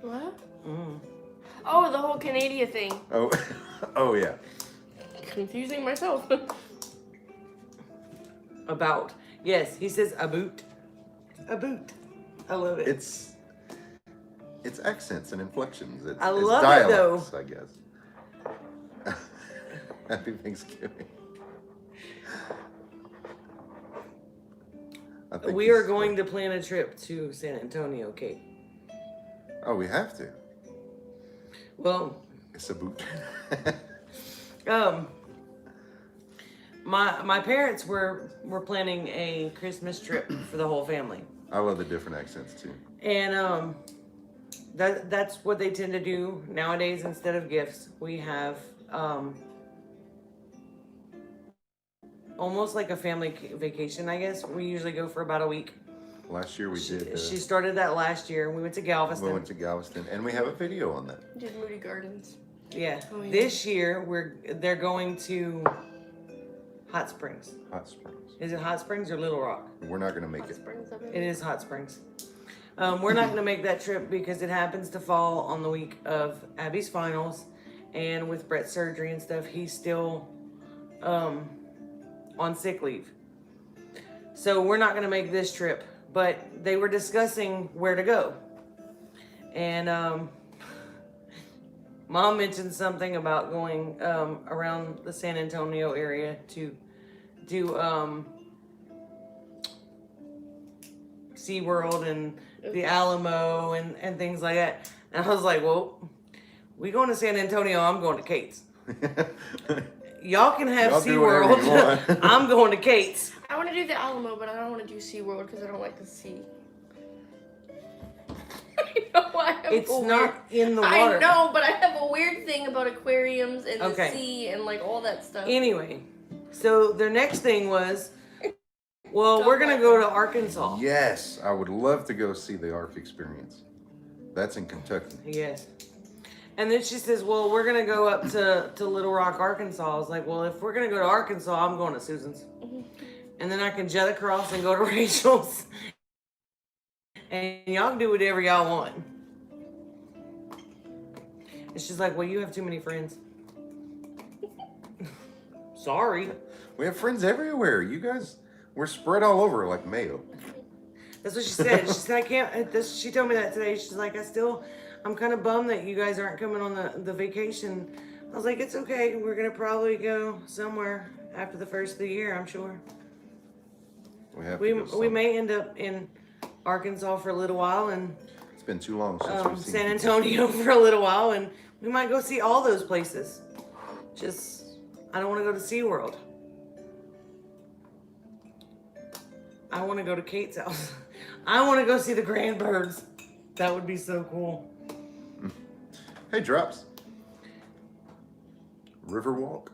What? Mm. Oh, the whole Canada thing. Oh, oh yeah. Confusing myself. About. Yes, he says a boot. A boot. I love it. It's accents and inflections. It's, I it's love it, though. dialects, I guess. Happy Thanksgiving. I think We are he's- going to plan a trip to San Antonio, Kate. Oh, we have to. Well, It's a boot. my parents were planning a Christmas trip for the whole family. I love the different accents too. And that's what they tend to do nowadays. Instead of gifts, we have almost like a family vacation, I guess. We usually go for about a week. Last year we did. She started that last year. We went to Galveston. We went to Galveston, and we have a video on that. Did Moody Gardens. Yeah. Oh, yeah. This year they're going to Hot Springs. Hot Springs. Is it Hot Springs or Little Rock? We're not gonna make Hot it. Springs of It it. is Hot Springs. We're not going to make that trip because it happens to fall on the week of Abby's finals, and with Brett's surgery and stuff, he's still on sick leave. So we're not going to make this trip, but they were discussing where to go. And Mom mentioned something about going around the San Antonio area to do SeaWorld and the Alamo and things like that. And I was like, well, we going to San Antonio, I'm going to Kate's. Y'all can have Y'all do whatever you SeaWorld. want. I'm going to Kate's. I want to do the Alamo, but I don't want to do SeaWorld because I don't like the sea. I know I have It's a not in the water. I know, but I have a weird thing about aquariums and Okay. the sea and like all that stuff. Anyway, so their next thing was, well, Don't we're going like to go to Arkansas. Yes, I would love to go see the Ark Experience. That's in Kentucky. Yes. And then she says, well, we're going to go up to Little Rock, Arkansas. I was like, well, if we're going to go to Arkansas, I'm going to Susan's. And then I can jet across and go to Rachel's. And y'all can do whatever y'all want. And she's like, well, you have too many friends. Sorry. We have friends everywhere. You guys, we're spread all over like mayo. That's what she said. She said, I can't. She told me that today. She's like, I'm kind of bummed that you guys aren't coming on the vacation. I was like, it's okay. We're going to probably go somewhere after the first of the year, I'm sure. We have. We to go we somewhere. may end up in Arkansas for a little while and It's been too long since we've seen San you. Antonio for a little while, and we might go see all those places. Just, I don't want to go to SeaWorld. I want to go to Kate's house. I want to go see the grand birds. That would be so cool. Hey, Drops. Riverwalk.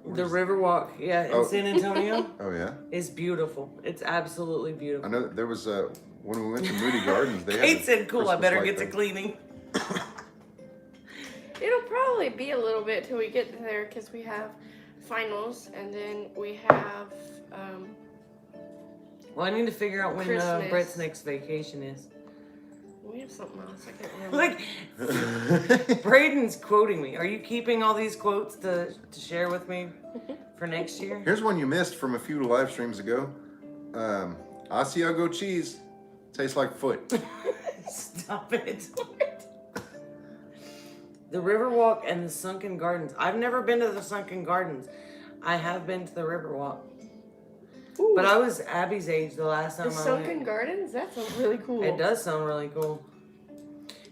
The Riverwalk, yeah, in Oh. San Antonio Oh yeah. is beautiful. It's absolutely I beautiful. know there was when we went to Moody Gardens. They had Kate a said, cool, I Christmas better light get to thing. cleaning. It'll probably be a little bit till we get there because we have finals and then we have Well, I need to figure out when Christmas. Brett's next vacation is. we have something else. I can't remember. Like, Braden's quoting me. Are you keeping all these quotes to share with me for next year? Here's one you missed from a few live streams ago. Asiago cheese tastes like foot. Stop it. The Riverwalk and the Sunken Gardens. I've never been to the Sunken Gardens. I have been to the Riverwalk. Ooh, But I was Abby's age the last time the I Sunken went. Gardens? That sounds really cool. It does sound really cool.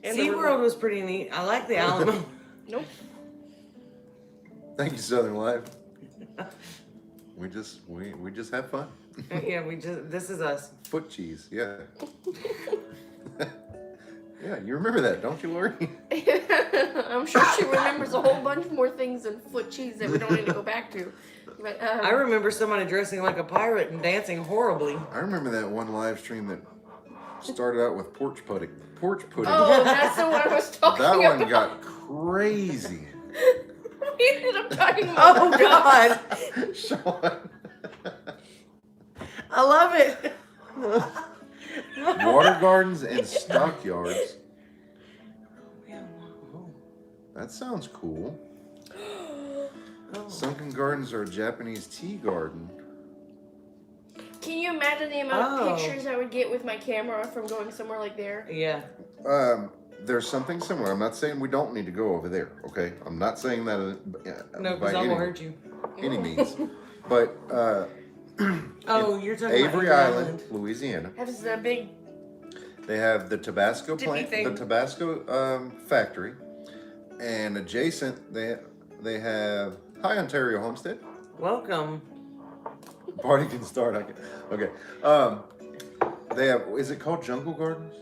And the SeaWorld was pretty neat. I like the Alamo. Nope. Thank you, Southern Life. We just have fun. Yeah, this is us. Foot cheese, yeah. Yeah, you remember that, don't you, Lori? I'm sure she remembers a whole bunch more things than foot cheese that we don't need to go back to. But I remember somebody dressing like a pirate and dancing horribly. I remember that one live stream that started out with porch pudding. oh, that's the one I was talking That about. one got crazy. We ended up talking about. Oh God, Sean. I love it. Water gardens and stockyards. That sounds cool. Sunken gardens are a Japanese tea garden. Can you imagine the amount Oh. of pictures I would get with my camera from going somewhere like there? Yeah. There's something similar. I'm not saying we don't need to go over there, okay? I'm not saying that No, by because I will hurt you. any means. But Oh, you're talking Avery about Island, Louisiana, Has the big. they have the Tabasco Dippy plant, thing. the Tabasco factory, and adjacent they have Ontario Homestead. Welcome. Party can start. Okay. They have. Is it called Jungle Gardens?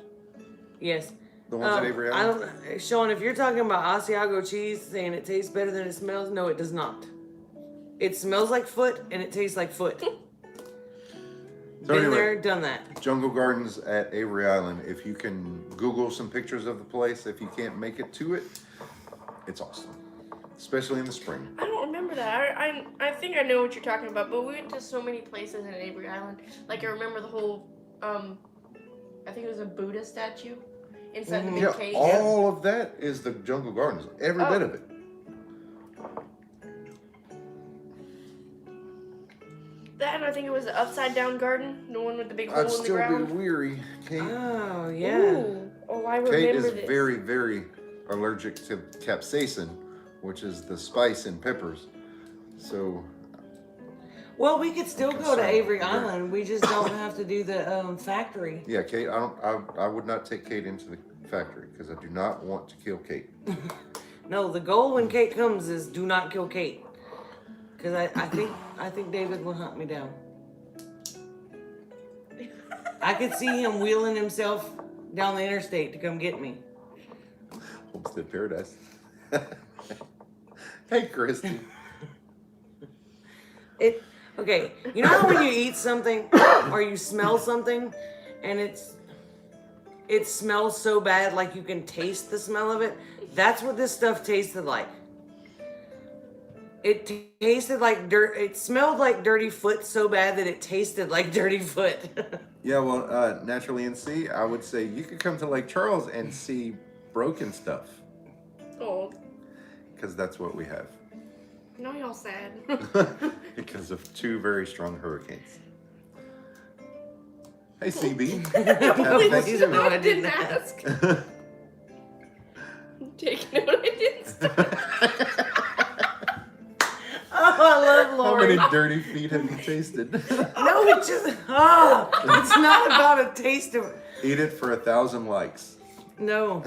Yes. The ones at Avery I Island. don't, Sean. If you're talking about Asiago cheese, saying it tastes better than it smells, no, it does not. It smells like foot and it tastes like foot. So Been anyway, there, done that. Jungle Gardens at Avery Island. If you can Google some pictures of the place, if you can't make it to it, it's awesome, especially in the spring. I don't remember that. I think I know what you're talking about, but we went to so many places in Avery Island. Like I remember the whole, I think it was a Buddha statue inside the big Yeah, cage. all of that is the Jungle Gardens. Every bit of it. That and I think it was the upside down garden, the one with the big hole I'd in the still ground. be weary. Kate, Oh yeah. Ooh. Oh, I remember Kate is this. very, very allergic to capsaicin, which is the spice in peppers. So Well, we could still go to Sorry. Avery Island. We just don't have to do the factory. yeah, Kate, I would not take Kate into the factory because I do not want to kill Kate. No, the goal when Kate comes is do not kill Kate. Because I think David will hunt me down. I could see him wheeling himself down the interstate to come get me. Homestead Paradise. Hey, Christy. Okay, you know how when you eat something or you smell something and it smells so bad like you can taste the smell of it? That's what this stuff tasted like. It tasted like dirt. It smelled like dirty foot so bad that it tasted like dirty foot. Yeah, well, naturally in sea, I would say you could come to Lake Charles and see broken stuff Oh, because that's what we have. now y'all sad. Because of 2 very strong hurricanes. Hey, CB. Please don't know I didn't ask. Take note, I didn't start. Oh, I love How Lori. many dirty feet have you tasted? No, it's just, it's not about a taste of, Eat it for 1,000 likes. no.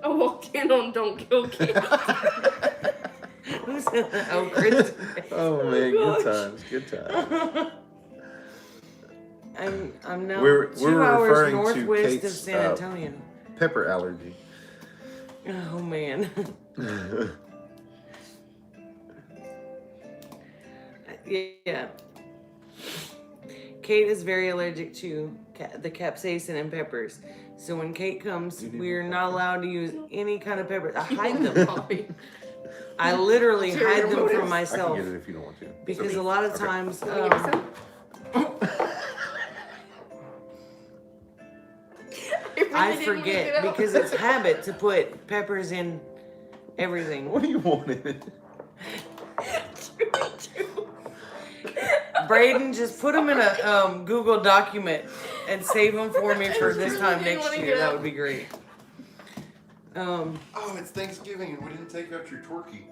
I walked in on Don't Kill Kate. Who said that? Oh, Chris. Oh man, gosh. good times. I'm now We're 2 hours referring to northwest of Kate's, San Antonio. Pepper allergy. Oh, man. Yeah. Kate is very allergic to the capsaicin and peppers. So when Kate comes, we're not allowed to use any kind of peppers. I hide them. Bobby. I literally Ulterior hide them motives. from I can myself. get it if you don't want to. Because So- a lot of okay. times, Wanna give me some? really I didn't look forget it up. because it's habit to put peppers in everything. What do you want in it? Braden, just put them in a Google document and save them for me for this time next year. That would be great. Oh, it's Thanksgiving and we didn't take out your turkey.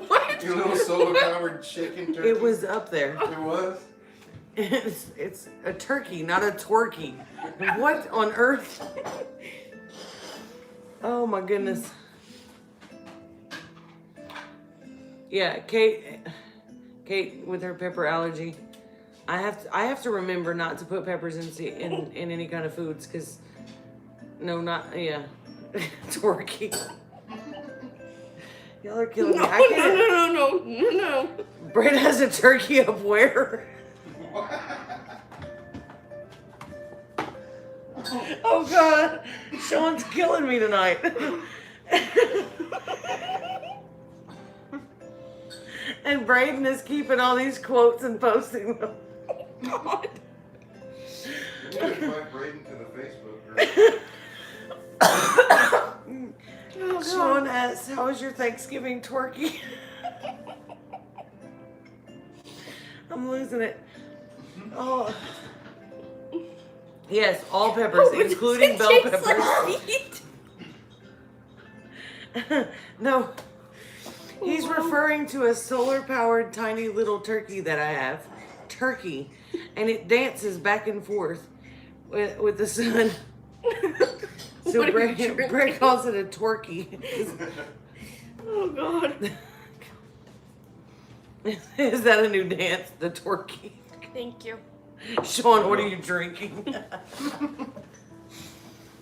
What? Your little solar-powered chicken turkey. It was up there. It was? It's a turkey, not a twerky. What on earth? Oh my goodness. Yeah, Kate with her pepper allergy. I have to remember not to put peppers in any kind of foods because twerky. Y'all are killing me. No. Brett has a turkey up where? Oh God, Sean's killing me tonight. And Braden is keeping all these quotes and posting them. God. You gotta invite Braden to the Facebook group. Oh, Sean asks, "How was your Thanksgiving turkey?" I'm losing it. Oh. Yes, all peppers, including bell peppers. No, he's referring to a solar-powered tiny little turkey that I have. Turkey. And it dances back and forth with the sun. So Brett calls it a twerky. Oh God. Is that a new dance? The twerky. Thank you. Sean, what are you drinking?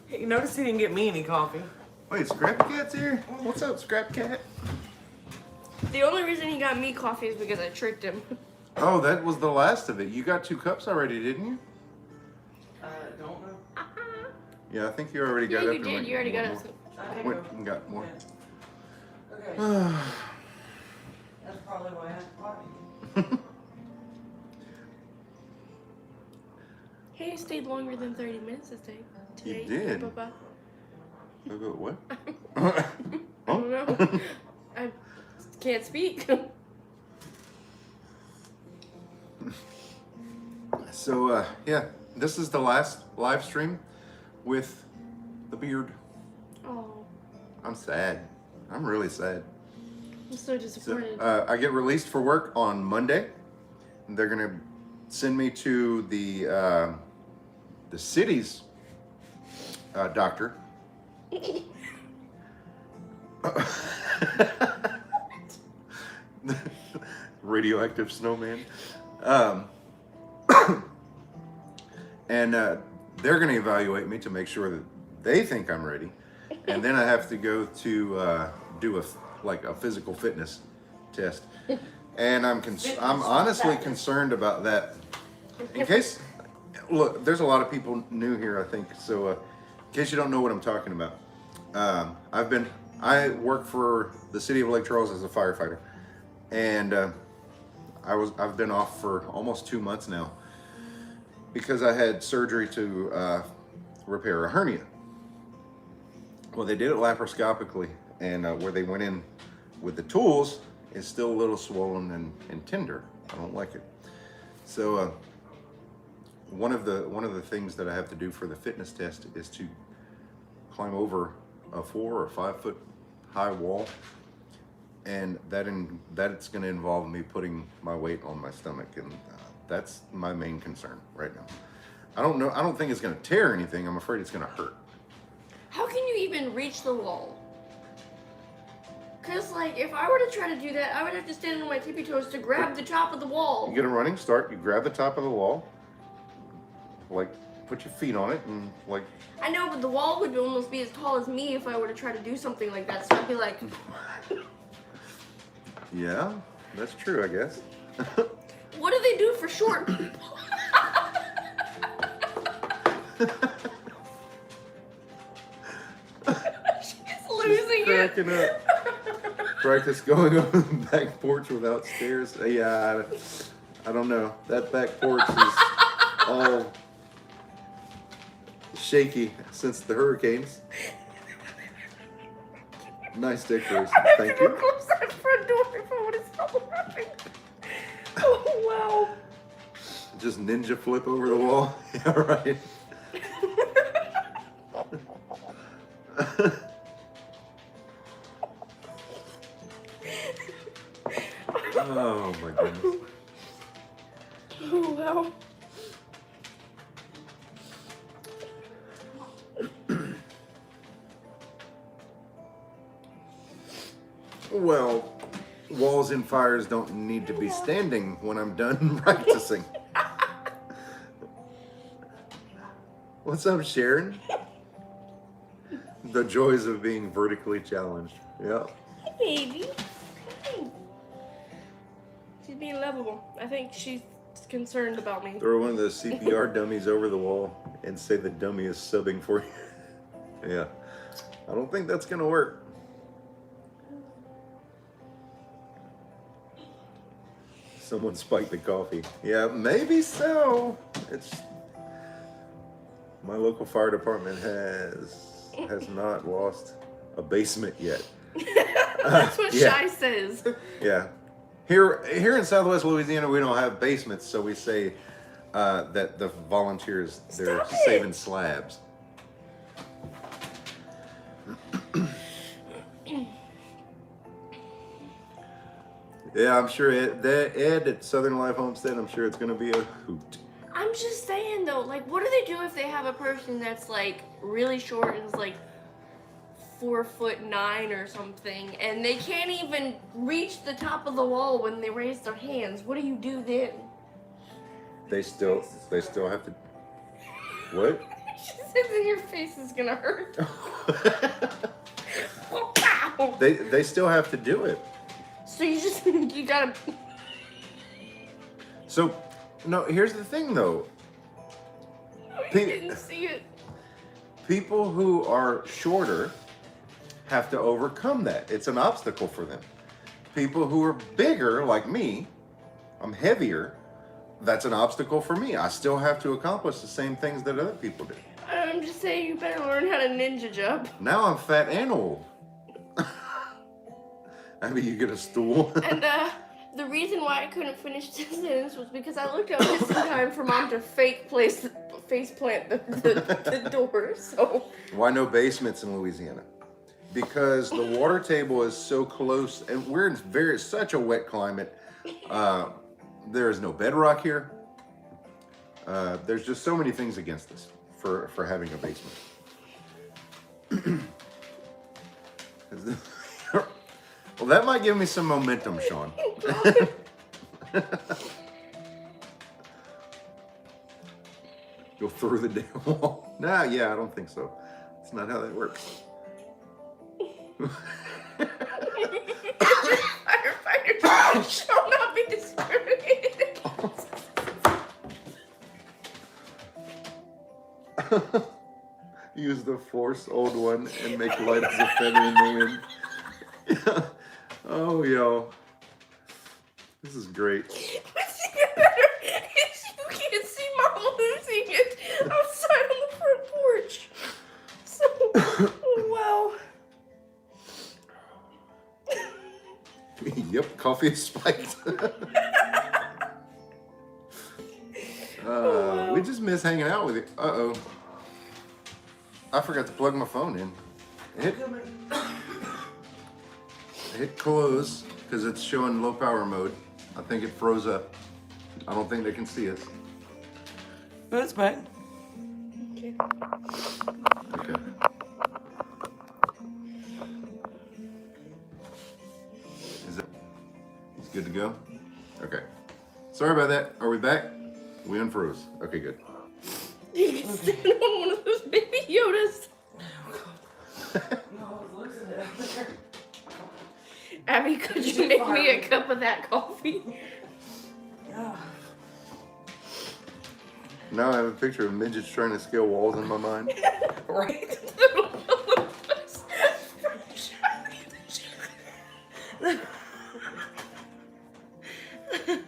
Hey, you notice he didn't get me any coffee. Wait, Scrappy Cat's here? What's up, Scrap Cat? The only reason he got me coffee is because I tricked him. Oh, that was the last of it. You got 2 cups already, didn't you? Don't know. Yeah, I think you already got Yeah, up. you and did. went You already one got more. us. Went and got more. Okay. That's probably why I have coffee. Hey, I stayed longer than 30 minutes today. You did? Papa. What? I don't know. I can't speak. So, yeah, this is the last live stream with the beard. Oh, I'm sad. I'm really sad. I'm so So, disappointed. I get released for work on Monday. They're gonna send me to the city's doctor. Radioactive snowman. And they're going to evaluate me to make sure that they think I'm ready. And then I have to go to do a physical fitness test. And I'm honestly concerned about that. In case, look, there's a lot of people new here, I think. So in case you don't know what I'm talking about, I work for the city of Lake Charles as a firefighter. And I've been off for almost 2 months now because I had surgery to repair a hernia. Well, they did it laparoscopically, and where they went in with the tools is still a little swollen and tender. I don't like it. So one of the things that I have to do for the fitness test is to climb over a 4 or 5 foot high wall, and that's going to involve me putting my weight on my stomach, and that's my main concern right now. I don't think it's going to tear anything. I'm afraid it's going to hurt. How can you even reach the wall? Because, like, if I were to try to do that, I would have to stand on my tippy toes to grab the top of the wall. You get a running start, you grab the top of the wall, like put your feet on it, and like. I know, but the wall would almost be as tall as me if I were to try to do something like that. So I'd be like, Yeah, that's true, I guess. what do they do for short people? She's losing it. Cracking up. Practice going on the back porch without stairs. Yeah, I don't know. That back porch is all shaky since the hurricanes. Nice decoration. Thank you. Close that front door before it's all running. Oh, wow. Just ninja flip over the wall. Yeah, right. Oh my goodness. Oh, wow. Well, walls and fires don't need to be standing when I'm done practicing. What's up, Sharon? The joys of being vertically challenged. Yeah. Hey, baby. Hey. She's being lovable. I think she's concerned about me. Throw one of those CPR dummies over the wall and say the dummy is subbing for you. Yeah. I don't think that's gonna work. Someone spiked the coffee. Yeah, maybe so. It's my local fire department has not lost a basement yet. That's what yeah. Shy says. Yeah. Here in Southwest Louisiana, we don't have basements, so we say that the volunteers, they're Stop it. saving slabs. Yeah, I'm sure Ed at Southern Life Homestead, I'm sure it's going to be a hoot. I'm just saying though, like, what do they do if they have a person that's like really short and is like 4'9" or something, and they can't even reach the top of the wall when they raise their hands? What do you do then? They still have to. What? She says that your face is gonna hurt. Wow. They still have to do it. So you gotta. So, no. Here's the thing, though. I didn't see it. People who are shorter have to overcome that. It's an obstacle for them. People who are bigger, like me, I'm heavier. That's an obstacle for me. I still have to accomplish the same things that other people do. I'm just saying you better learn how to ninja jump. Now I'm fat and old. I mean, you get a stool. And the reason why I couldn't finish this sentence was because I looked up just in time for Mom to face plant the door. So Why no basements in Louisiana? Because the water table is so close, and we're in such a wet climate. There is no bedrock here. There's just so many things against us for having a basement. Well, that might give me some momentum, Sean. Go through the damn wall. Nah, yeah, I don't think so. That's not how that works. Firefighters shall not be discriminated against. Use the Force old one and make light as a feather in the wind. Oh, yo. This is great. What's even better is you can't see Mom losing it outside on the front porch. So, wow. Yep, coffee is spiked. We just miss hanging out with you. Uh-oh. I forgot to plug my phone in. Hit close, because it's showing low power mode. I think it froze up. I don't think they can see us. But it's back. Okay. Okay. Is it? It's good to go? Okay. Sorry about that. Are we back? We unfroze. Okay, good. You can stand on one of those baby Yodas. Abby, could you make me a cup of that coffee? Yeah. Now I have a picture of midgets trying to scale walls in my mind. Right?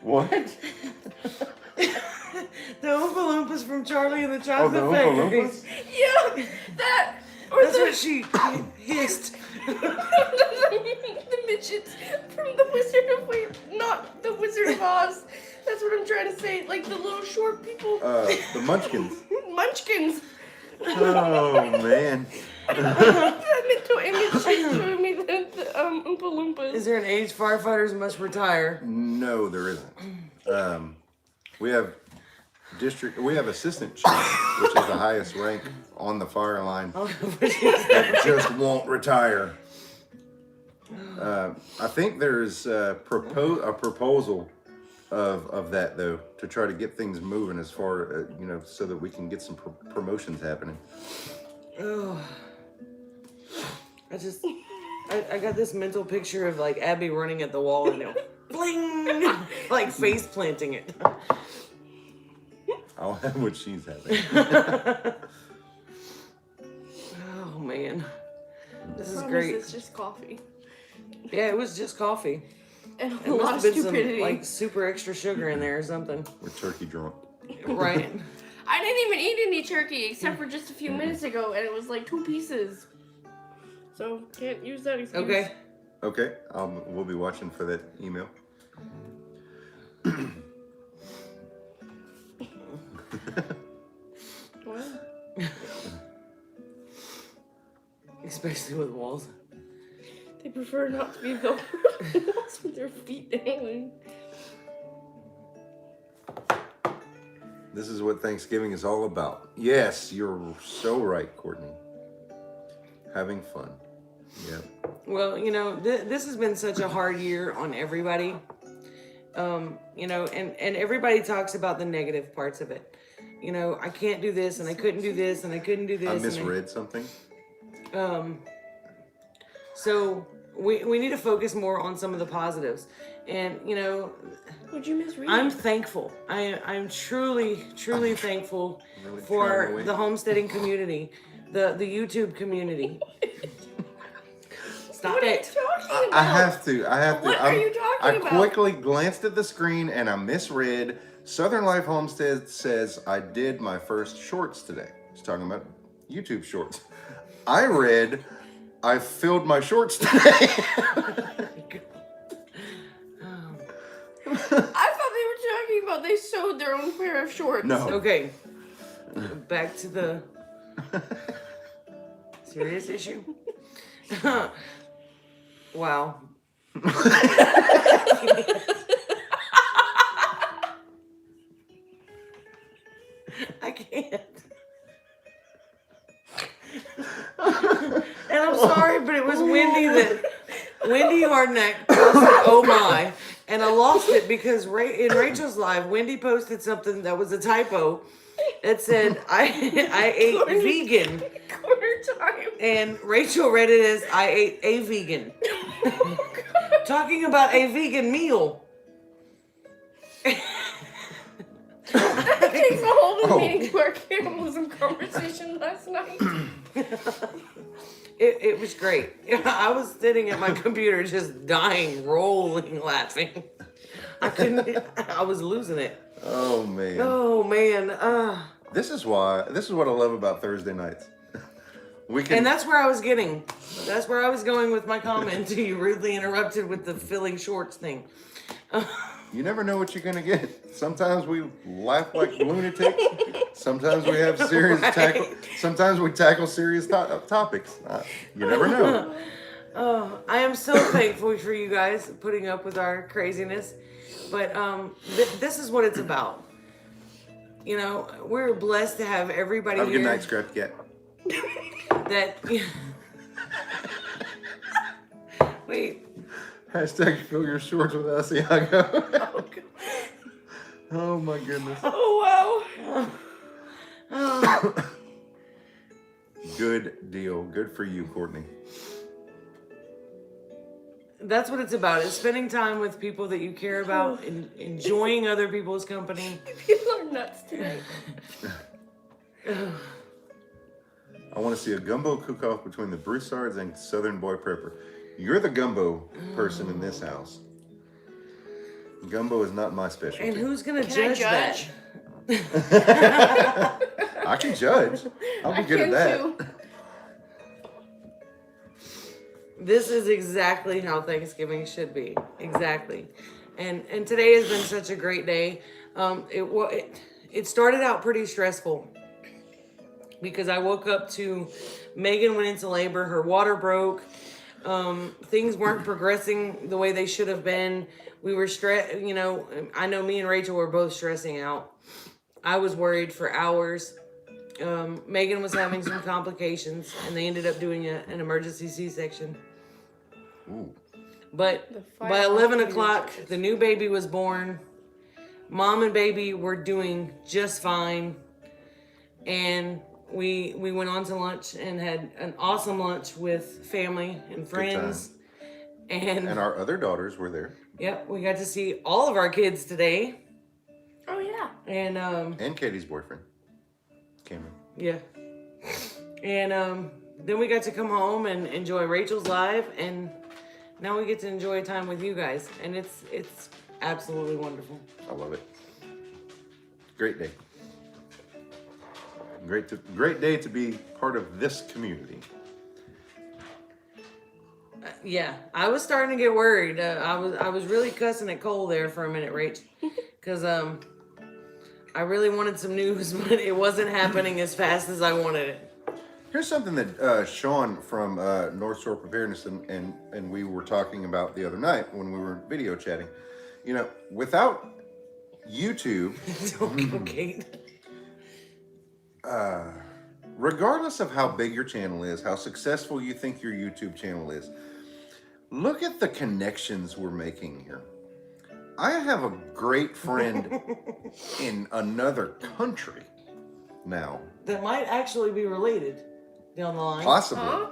What? The Oompa Loompas from Charlie and the Oh, the Chocolate Oompa Factory. Loompas? Yeah, that. Or That's the, what she hissed The midgets from the Wizard of not the Wizard of Oz. That's what I'm trying to say. Like the little short people. The Munchkins. Munchkins. Oh man. That mental image showed me the Oompa Loompas. Is there an age firefighters must retire? No, there isn't. We have assistant chief, which is the highest rank on the fire line. That just won't retire. I think there's a proposal of that though, to try to get things moving as far so that we can get some promotions happening. Oh, I got this mental picture of like Abby running at the wall and bling, like face planting it. I'll have what she's having. Oh man, this is Promise great. It's just coffee. Yeah, it was just coffee. And It a lot must of have been stupidity. some like super extra sugar in there or something. We're turkey drunk. Right. I didn't even eat any turkey except for just a few minutes ago, and it was like 2 pieces. So can't use that excuse. Okay. Okay, we'll be watching for that email. What? Especially with walls. They prefer not to be the walls with their feet dangling. This is what Thanksgiving is all about. Yes, you're so right, Courtney. Having fun. Yeah. Well, this has been such a hard year on everybody. And everybody talks about the negative parts of it. I can't do this, and I couldn't do this, and I couldn't do this. I misread something. So we need to focus more on some of the positives. And, Would you misread? I'm thankful. I'm truly thankful Really trying for to wait. the homesteading community, the YouTube community. Stop What are you it. talking about? I have to. What are you talking I about? quickly glanced at the screen and I misread. Southern Life Homestead says I did my first shorts today. It's talking about YouTube shorts. I read I filled my shorts today. I thought they were talking about they sewed their own pair of shorts. No. Okay. Back to the serious issue. Wow. I can't. And I'm sorry, but it was Wendy Hardneck posted "Oh my," and I lost it because in Rachel's live, Wendy posted something that was a typo. It said I ate vegan, Quarter time. and Rachel read it as I ate a vegan. Talking about a vegan meal. That takes a whole new Oh. meaning to our cannibalism conversation last night. It was great. I was sitting at my computer just dying, rolling, laughing. I was losing it. Oh man. Oh man. This is what I love about Thursday nights. We can. And that's where I was going with my comment to you, rudely interrupted with the filling shorts thing. You never know what you're gonna get. Sometimes we laugh like lunatics. Sometimes we have serious tackle. Sometimes we tackle serious topics. You never know. Oh, I am so thankful for you guys putting up with our craziness. But this is what it's about. We're blessed to have everybody Have a here. good night, Scrappy Cat. That wait. Hashtag fill your shorts with Asiago. Oh, God. Oh my goodness. Oh wow. Oh. Good deal. Good for you, Courtney. That's what it's about. It's spending time with people that you care about and enjoying other people's company. People are nuts today. I want to see a gumbo cook-off between the Broussards and Southern Boy Prepper. You're the gumbo person in this house. Gumbo is not my specialty. And who's gonna Can I judge judge? that? I can judge. I'll be I good at can that. too. This is exactly how Thanksgiving should be. Exactly. And today has been such a great day. It started out pretty stressful because I woke up to Megan went into labor, her water broke. Things weren't progressing the way they should have been. We were I know me and Rachel were both stressing out. I was worried for hours. Megan was having some complications, and they ended up doing an emergency C-section. Ooh. But by 11 o'clock, the new baby was born. Mom and baby were doing just fine. And we went on to lunch and had an awesome lunch with family and friends. And our other daughters were there. Yep, we got to see all of our kids today. Oh yeah. And Katie's boyfriend, Cameron. Yeah. And then we got to come home and enjoy Rachel's live, and now we get to enjoy time with you guys, and it's absolutely wonderful. I love it. Great day. Great day to be part of this community. Yeah, I was starting to get worried. I was really cussing at Cole there for a minute, Rach, because I really wanted some news, but it wasn't happening as fast as I wanted it. Here's something that Sean from North Shore Preparedness and we were talking about the other night when we were video chatting. You know, without YouTube, Don't go, Kate. regardless of how big your channel is, how successful you think your YouTube channel is, look at the connections we're making here. I have a great friend in another country now. That might actually be related down the line. Possibly. Huh?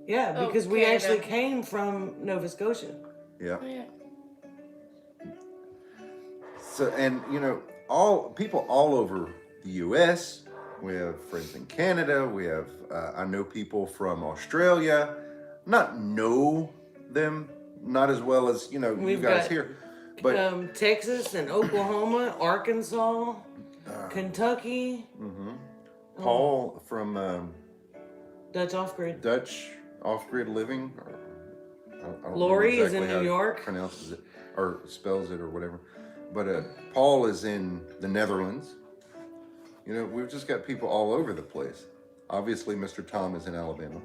Yeah, because we Canada. actually came from Nova Scotia. Yeah. Oh, yeah. So, and you know, all people all over the U.S. We have friends in Canada. We have, I know people from Australia. Not know them, not as well as, you know, We've you guys got, here. But Texas and Oklahoma, Arkansas, Kentucky, Paul from Dutch off-grid. Dutch Off-Grid Living. I don't Lori know is in exactly New how he York. pronounces it or spells it or whatever. But Paul is in the Netherlands. You know, we've just got people all over the place. Obviously, Mr. Tom is in Alabama.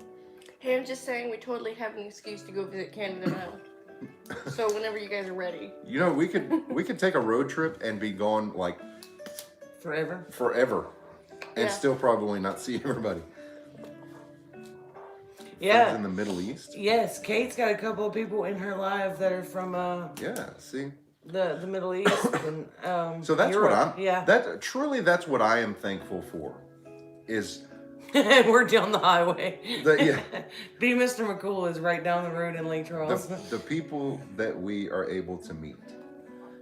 Hey, I'm just saying we totally have an excuse to go visit Canada now. So whenever you guys are ready. You know, we could take a road trip and be gone like forever, and Yeah. still probably not see everybody. Yeah. Friends in the Middle East. Yes, Kate's got a couple of people in her live that are from Yeah. See. the Middle East and So that's Europe. what I'm. Yeah. That's what I am thankful for. Is we're down the highway. Yeah. B. Mr. McCool is right down the road in Lake Charles. the people that we are able to meet.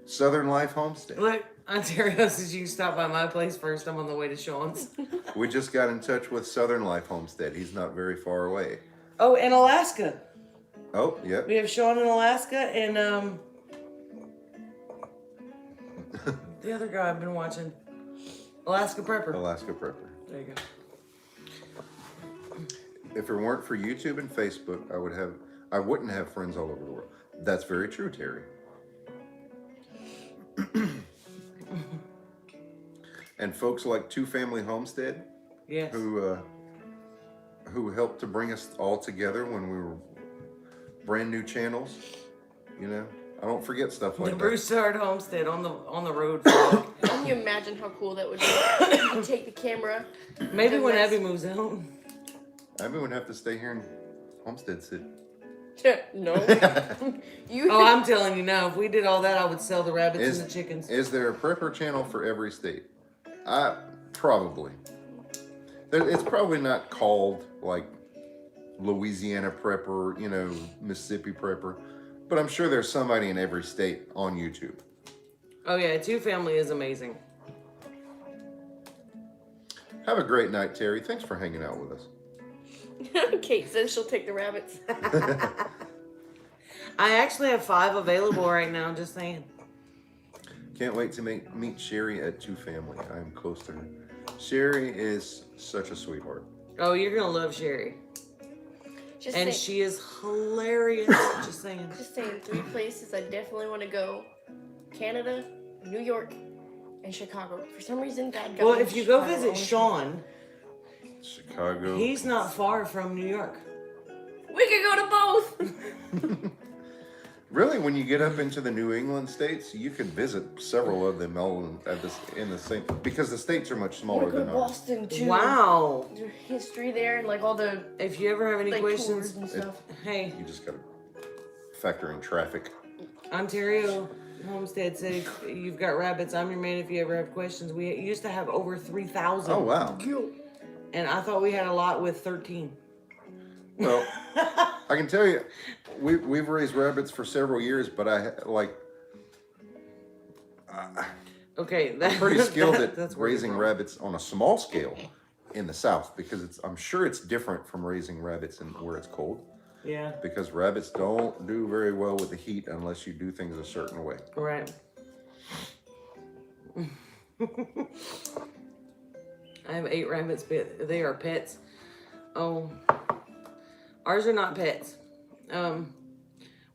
Southern Life Homestead. Look, Ontario says you stop by my place first. I'm on the way to Sean's. We just got in touch with Southern Life Homestead. He's not very far away. Oh, and Alaska. Oh, yep. We have Sean in Alaska and the other guy I've been watching. Alaska Prepper. Alaska Prepper. There you go. If it weren't for YouTube and Facebook, I wouldn't have friends all over the world. That's very true, Terry. And folks like Two Family Homestead, Yes. who helped to bring us all together when we were brand new channels. You know, I don't forget stuff like The that. Broussard Homestead on the road. vlog. Can you imagine how cool that would be? You could take the camera. Maybe when Yes. Abby moves out. Abby would have to stay here in Homestead City. No. You. Oh, I'm telling you now, if we did all that, I would sell the rabbits and the chickens. Is there a prepper channel for every state? Probably. It's probably not called like Louisiana Prepper, you know, Mississippi Prepper, but I'm sure there's somebody in every state on YouTube. Oh yeah, Two Family is amazing. Have a great night, Terry. Thanks for hanging out with us. Kate says she'll take the rabbits. I actually have 5 available right now, just saying. Can't wait to meet Sherry at Two Family. I am close to her. Sherry is such a sweetheart. Oh, you're gonna love Sherry. Just And saying, she is hilarious. Just saying. just saying, 3 places I definitely want to go: Canada, New York, and Chicago. For some reason, God got Well, me if you go Chicago visit only. Sean, Chicago. he's not far from New York. We could go to both. Really, when you get up into the New England states, you can visit several of them all in the same, because the states are much I smaller want to go than to ours. Boston too. Wow. There's history there and like all the If you ever have any like questions, tours and stuff. hey, You just gotta factor in traffic. Ontario Homestead said if you've got rabbits, I'm your man if you ever have questions. We used to have over 3,000. Oh wow. And I thought we had a lot with 13. Well, I can tell you, we've raised rabbits for several years, but Okay, I'm pretty skilled that's at where you're raising from. rabbits on a small scale in the South, because I'm sure it's different from raising rabbits in where it's cold, Yeah, because rabbits don't do very well with the heat unless you do things a certain way. right. I have 8 rabbits, but they are pets. Oh, ours are not pets.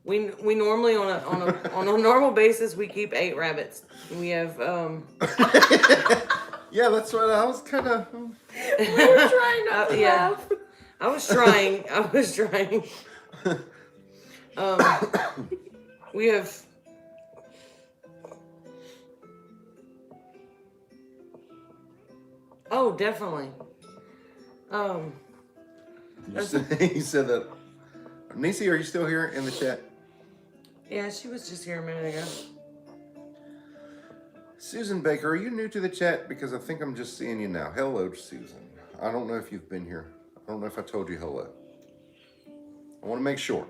We normally on a normal basis we keep 8 rabbits. We have Yeah, that's what I was kind of. We were trying not to yeah. laugh. I was trying. We have. Oh, definitely. You said that. Nisi, are you still here in the chat? Yeah, she was just here a minute ago. Susan Baker, are you new to the chat? Because I think I'm just seeing you now. Hello, Susan. I don't know if you've been here. I don't know if I told you hello. I want to make sure.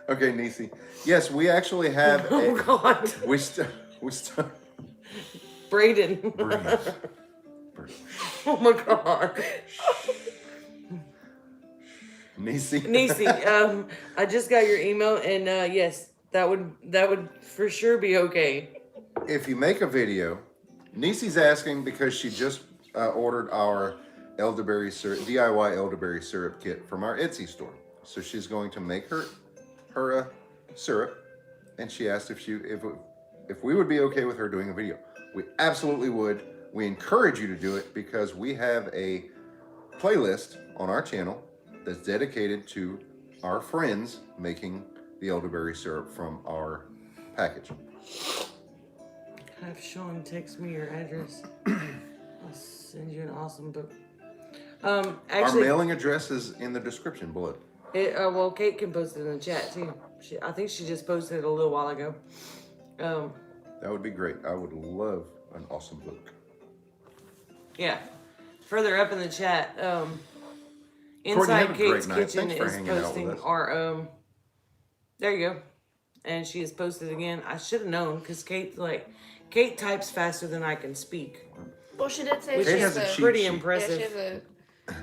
Okay, Nisi. Yes, we actually have. Oh God, We start. Braden. Oh my God. Nisi. Nisi, I just got your email, and yes, that would for sure be okay. If you make a video, Nisi's asking because she just ordered our elderberry syrup, DIY elderberry syrup kit from our Etsy store. So she's going to make her syrup, and she asked if we would be okay with her doing a video. We absolutely would. We encourage you to do it because we have a playlist on our channel that's dedicated to our friends making the elderberry syrup from our package. Have Sean text me your address. I'll send you an awesome book. Actually, Our mailing address is in the description below. well, Kate can post it in the chat too. I think she just posted it a little while ago. That would be great. I would love an awesome book. Yeah. Further up in the chat, Courtney, Inside have a great Kate's night. Kitchen Thanks for is hanging out with posting us. our there you go. And she has posted again. I should have known because Kate types faster than I can speak. Well, she did say Which she Kate has has a a cheat Pretty sheet. yeah, impressive. she has a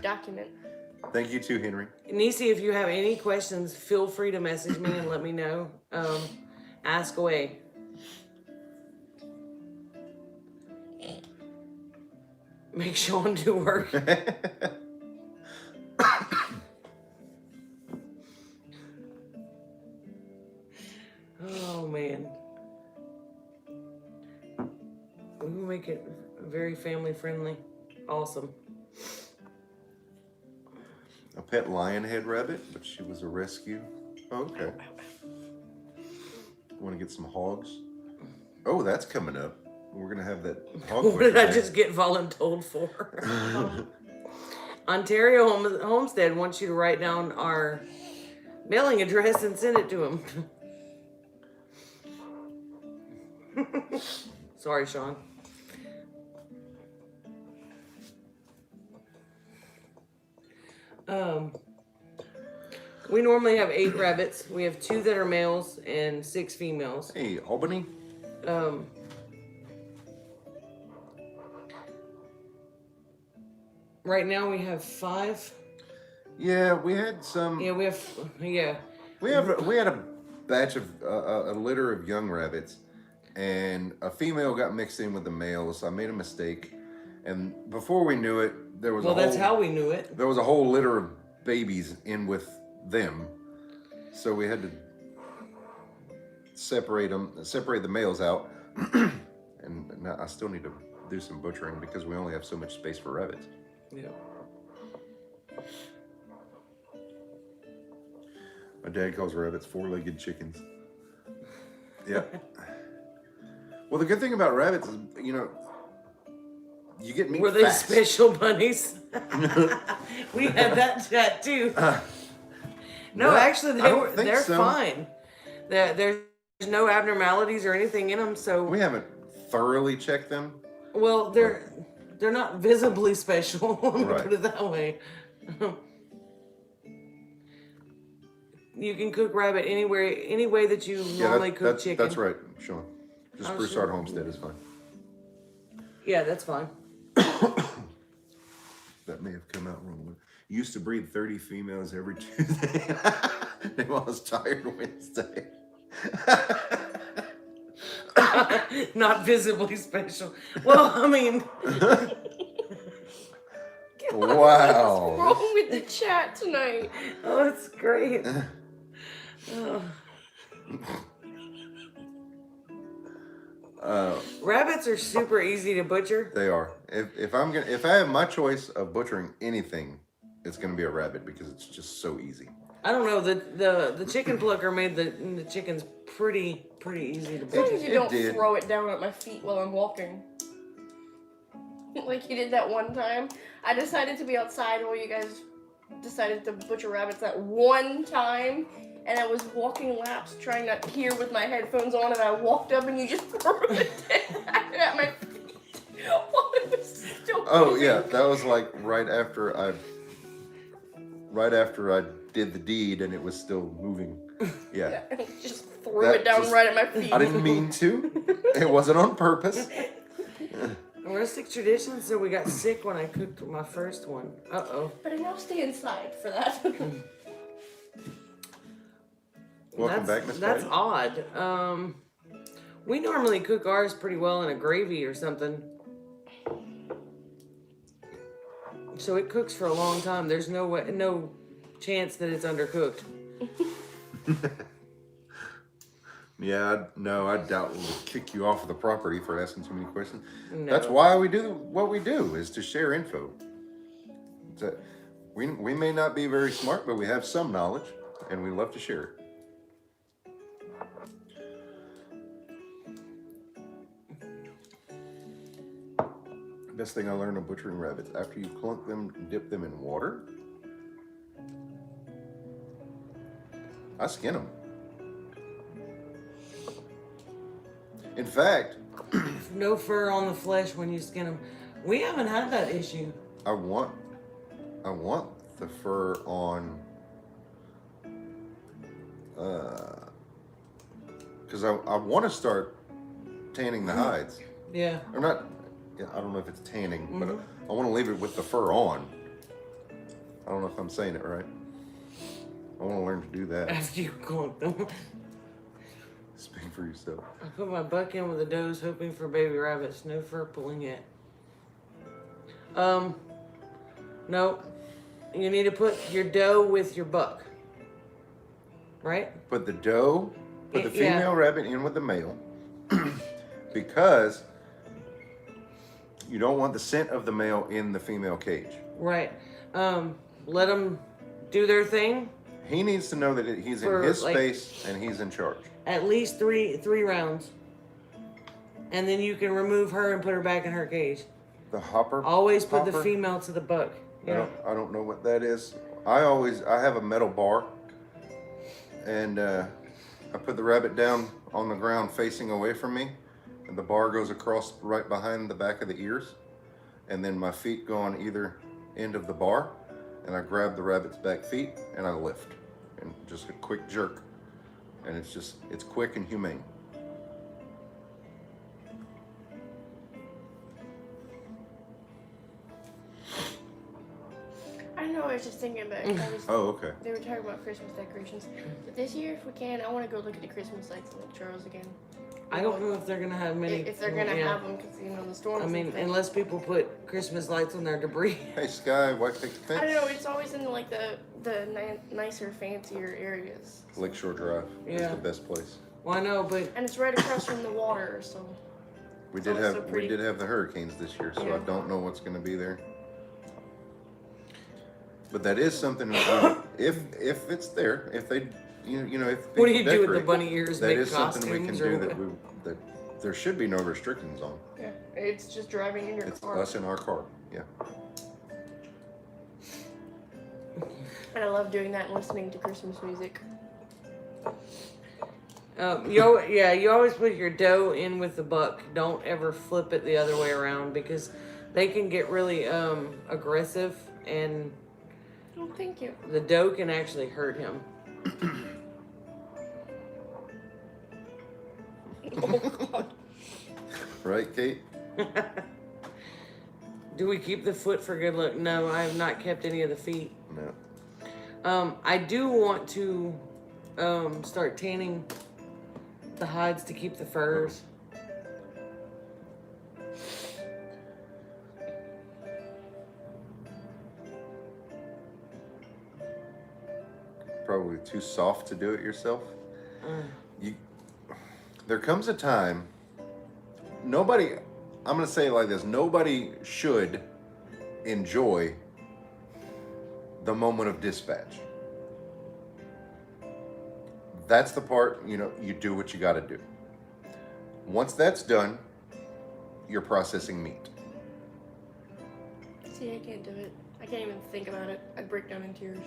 document. Thank you too, Henry. Nisi, if you have any questions, feel free to message me and let me know. Ask away. Make Sean do work. Oh man. We will make it very family friendly. Awesome. A pet lion head rabbit, but she was a rescue. Oh, okay. Want to get some hogs? Oh, that's coming up. We're gonna have that hog. What did I butcher just get voluntold for? Ontario Homestead wants you to write down our mailing address and send it to him. Sorry, Sean. We normally have 8 rabbits. We have 2 that are males and 6 females. Hey, Albany. Right now we have 5. Yeah, we had some. Yeah, we We had a batch of a litter of young rabbits, and a female got mixed in with the males. I made a mistake, And before we knew it, there was Well, that's how we knew it. there was a whole litter of babies in with them. So we had to separate the males out. And now I still need to do some butchering because we only have so much space for rabbits. Yeah. My dad calls rabbits four-legged chickens. Yeah. Well, the good thing about rabbits is, you get meat Were they fast. special bunnies? We had that chat too. No, Well, actually, I don't think they're so. fine. There's no abnormalities or anything in them, so We haven't thoroughly checked them. well, they're not visibly special. Let me Right. put it that way. You can cook rabbit any way that you normally cook chicken. That's right, Sean. Just Oh, Broussard sure. Homestead is fine. Yeah, that's fine. That may have come out wrong. Used to breed 30 females every Tuesday. Then I was tired Wednesday. Not visibly special. Well, I mean, Wow. What's wrong with the chat tonight? oh, it's great. Oh. Rabbits are super easy to butcher. They are. If I have my choice of butchering anything, it's gonna be a rabbit because it's just so easy. I don't know, the chicken plucker made the chickens pretty easy to As long butcher. as you don't did. throw it down at my feet while I'm walking. Like you did that one time. I decided to be outside while you guys decided to butcher rabbits that one time. And I was walking laps trying not to hear with my headphones on, and I walked up and you just threw it at my feet while it was still Oh moving. yeah, that was like right after I did the deed and it was still moving. Yeah. Yeah, and just threw That it down just- right at my feet. I didn't mean to. It wasn't on purpose. Rustic tradition, so we got sick when I cooked my first one. Uh-oh. But I now stay inside for that. Welcome back, Miss That's Patty. odd. We normally cook ours pretty well in a gravy or something. So it cooks for a long time. There's no chance that it's undercooked. Yeah, I doubt we'll kick you off of the property for asking too many questions. No. That's why we do what we do, is to share info. So we may not be very smart, but we have some knowledge, and we love to share it. Best thing I learned of butchering rabbits, after you clunk them, dip them in water, I skin them. In fact, No fur on the flesh when you skin them. We haven't had that issue. I want the fur on, because I want to start tanning the hides. Yeah. Or not, yeah, I don't know if it's tanning, but I want to leave it with the fur on. I don't know if I'm saying it right. I want to learn to do that. After you cook them. Speak for yourself. I put my buck in with the does hoping for baby rabbits. No fur pulling yet. No. You need to put your doe with your buck. Right? Put the doe, put the Yeah. female rabbit in with the male, because you don't want the scent of the male in the female cage. Right. Let them do their thing. He needs to know that he's in For, his like- space and he's in charge. At least three rounds. And then you can remove her and put her back in her cage. The hopper. Always put the hopper? female to the buck. Yeah. I don't know what that is. I have a metal bar, and I put the rabbit down on the ground facing away from me, and the bar goes across right behind the back of the ears, and then my feet go on either end of the bar, and I grab the rabbit's back feet and I lift, and just a quick jerk, and it's quick and humane. I know, I was just thinking about Oh, okay. they were talking about Christmas decorations. But this year, if we can, I want to go look at the Christmas lights in Lake Charles again. I don't know if they're gonna have many. If they're gonna yeah. have them, because the storms. I mean, and things. unless people put Christmas lights on their debris. Hey, Sky, why take the fence? I don't know. It's always in like the nicer, fancier areas. Lakeshore Drive is Yeah. the best place. Well, I know, but And it's right across from the water, so. We It's did always have so pretty. the hurricanes this year, so Yeah. I don't know what's going to be there. But that is something. If it's there, if they, if what do people you do with the decorate, bunny ears? that Make is something we can costumes do or that that there should be no restrictions on. Yeah, it's just driving in your It's car. us in our car. Yeah. And I love doing that and listening to Christmas music. You always put your doe in with the buck. Don't ever flip it the other way around because they can get really aggressive and Oh, thank you. the doe can actually hurt him. Oh, God. Right, Kate? Do we keep the foot for good luck? No, I have not kept any of the feet. No. I do want to start tanning the hides to keep the furs. Probably too soft to do it yourself. There comes a time. Nobody. I'm gonna say it like this. Nobody should enjoy the moment of dispatch. That's the part, you do what you got to do. Once that's done, you're processing meat. See, I can't do it. I can't even think about it. I'd break down in tears.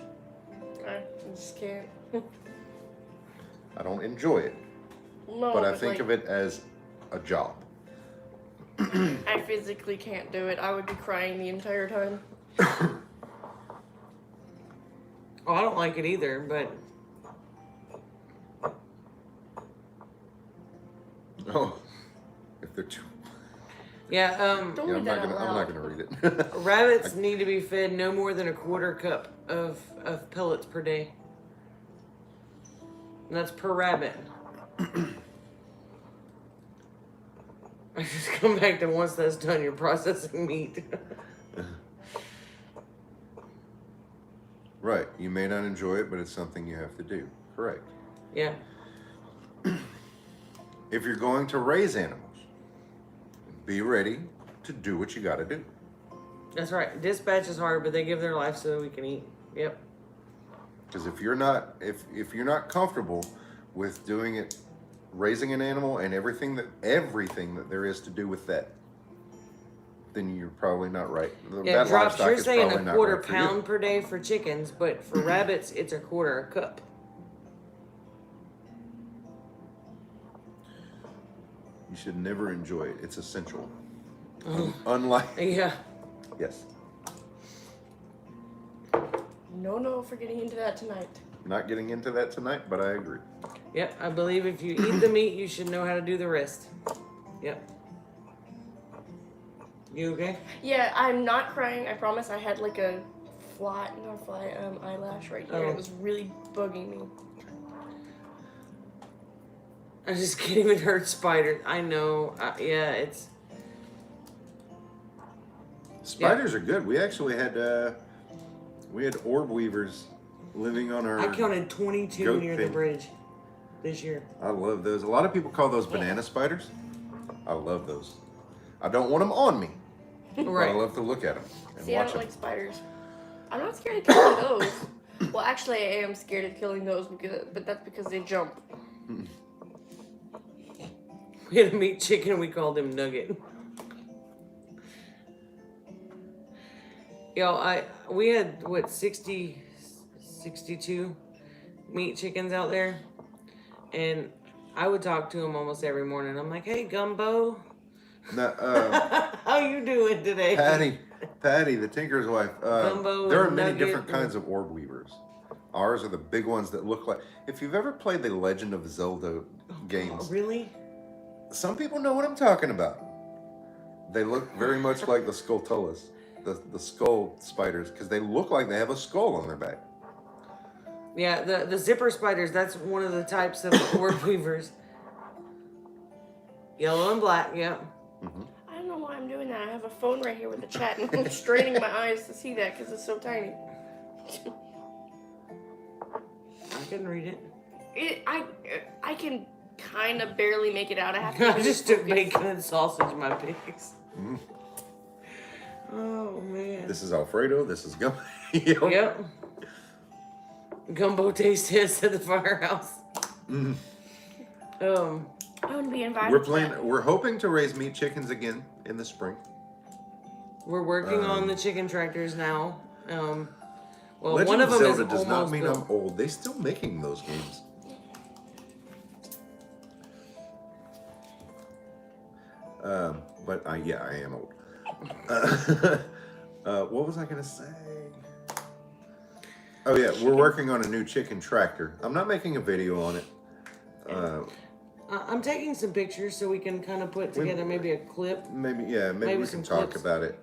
I just can't. I don't enjoy it, No, but I think like, of it as a job. I physically can't do it. I would be crying the entire time. Oh, I don't like it either, but Oh, if they're too. yeah, Don't Yeah, read I'm that not gonna. out I'm loud. not gonna read it. rabbits need to be fed no more than a quarter cup of pellets per day. And that's per rabbit. I just come back to once that's done, you're processing meat. Right. You may not enjoy it, but it's something you have to do. Correct. Yeah. If you're going to raise animals, be ready to do what you got to do. That's right. Dispatch is hard, but they give their life so that we can eat. Yep. Because if you're not comfortable with doing it, raising an animal and everything that there is to do with that, then you're probably not right. Yeah, That drops. livestock You're is saying probably a not quarter right for you. pound per day for chickens, but for rabbits, it's a quarter a cup. You should never enjoy it. It's essential. Unlike Yeah. yes, No, for getting into that tonight. not getting into that tonight, but I agree. Yep. I believe if you eat the meat, you should know how to do the rest. Yep. You okay? Yeah, I'm not crying. I promise. I had like a eyelash right here. Oh. It was really bugging me. I just can't even hurt spiders. I know. Yeah, it's. Spiders are good. We actually had orb weavers living on our. I counted 22 goat near the pen. bridge this year. I love those. A lot of people call those banana spiders. I love those. I don't want them on me, but I Right. love to look at them and See, I watch don't them. like spiders. I'm not scared of killing those. Well, actually, I am scared of killing those but that's because they jump. We had a meat chicken. We called him Nugget. We had 62 meat chickens out there, and I would talk to him almost every morning. I'm like, "Hey, Gumbo, Now, how you doing today?" Patty, the tinker's wife. Gumbo There are and many Nugget different and- kinds of orb weavers. Ours are the big ones that look like. If you've ever played the Legend of Zelda games, Oh, really? some people know what I'm talking about. They look very much like the Skulltulas, the skull spiders, because they look like they have a skull on their back. Yeah, the zipper spiders. That's one of the types of orb weavers. Yellow and black, yep. I don't know why I'm doing that. I have a phone right here with the chat, and I'm straining my eyes to see that because it's so tiny. I can read it. I can kind of barely make it out. I have to. I just took bacon and sausage in my pigs. Oh man. This is Alfredo. This is gumbo. Yep. Gumbo taste test at the firehouse. I want to be invited. We're hoping to raise meat chickens again in the spring. We're working on the chicken tractors now. Well, Legend one of them Zelda is does not almost mean built. I'm old. They still making those games. But yeah, I am old. What was I gonna say? Oh yeah, we're working on a new chicken tractor. I'm not making a video on it. I'm taking some pictures so we can kind of put together maybe a clip. Maybe we some can talk clips. about it.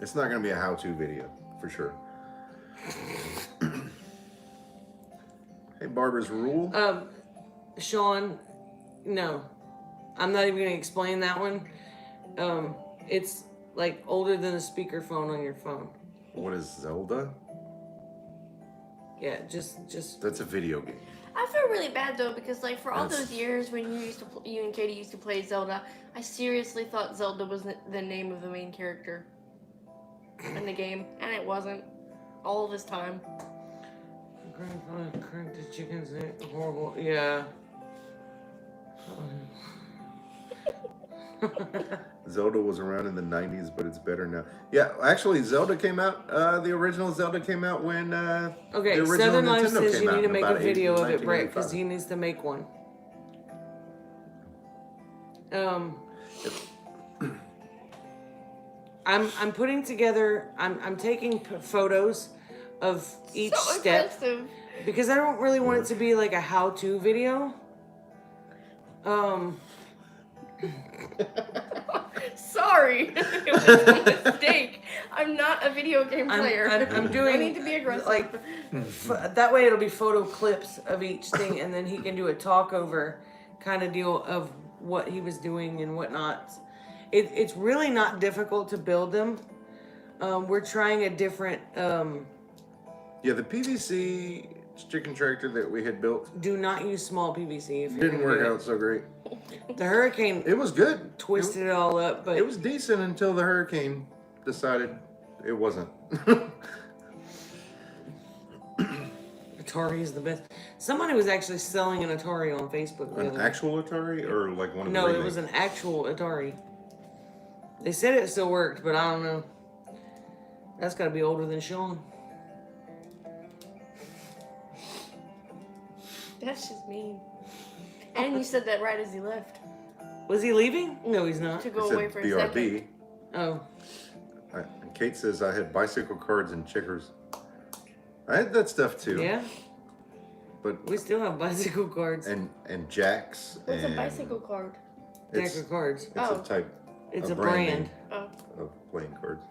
It's not gonna be a how-to video for sure. Hey, Barbara's Rule. Sean, no, I'm not even gonna explain that one. It's like older than a speakerphone on your phone. What is Zelda? Yeah, just. That's a video game. I feel really bad though because like for all Yes. those years when you and Katie used to play Zelda, I seriously thought Zelda was the name of the main character in the game, and it wasn't. All this time. Grandpa cranked the chickens. Horrible. Yeah. Zelda was around in the 90s, but it's better now. Yeah, actually, Zelda came out. The original Zelda came out when. Okay, the original Southern Life Nintendo says came you out need to in make a about video of it, Brett, because 1985. he needs to make one. I'm putting together. I'm taking photos of each So step impressive. because I don't really want it to be like a how-to video. Sorry, it was a mistake. I'm not a video game player. I'm doing. I need to be aggressive. Like that way, it'll be photo clips of each thing, and then he can do a talk over kind of deal of what he was doing and whatnot. It's really not difficult to build them. We're trying a different. Yeah, the PVC chicken tractor that we had built Do not use small PVC. If you're didn't gonna work do it. out so great. The hurricane It was good. twisted it all up, but It was decent until the hurricane decided it wasn't. Atari is the best. Somebody was actually selling an Atari on Facebook. the An other day. actual Atari or like one of the No, it remakes? was an actual Atari. They said it still worked, but I don't know. That's got to be older than Sean. That's just mean. And you said that right as he left Was he leaving? No, he's not. to It go said away for a BRB. second. Oh, And Kate says I had bicycle cards and checkers. I had that stuff too. yeah. But We still have bicycle cards. and jacks. What's and a bicycle card? Deck It's, of cards. it's Oh. a type. It's a brand brand. Oh, name of playing cards.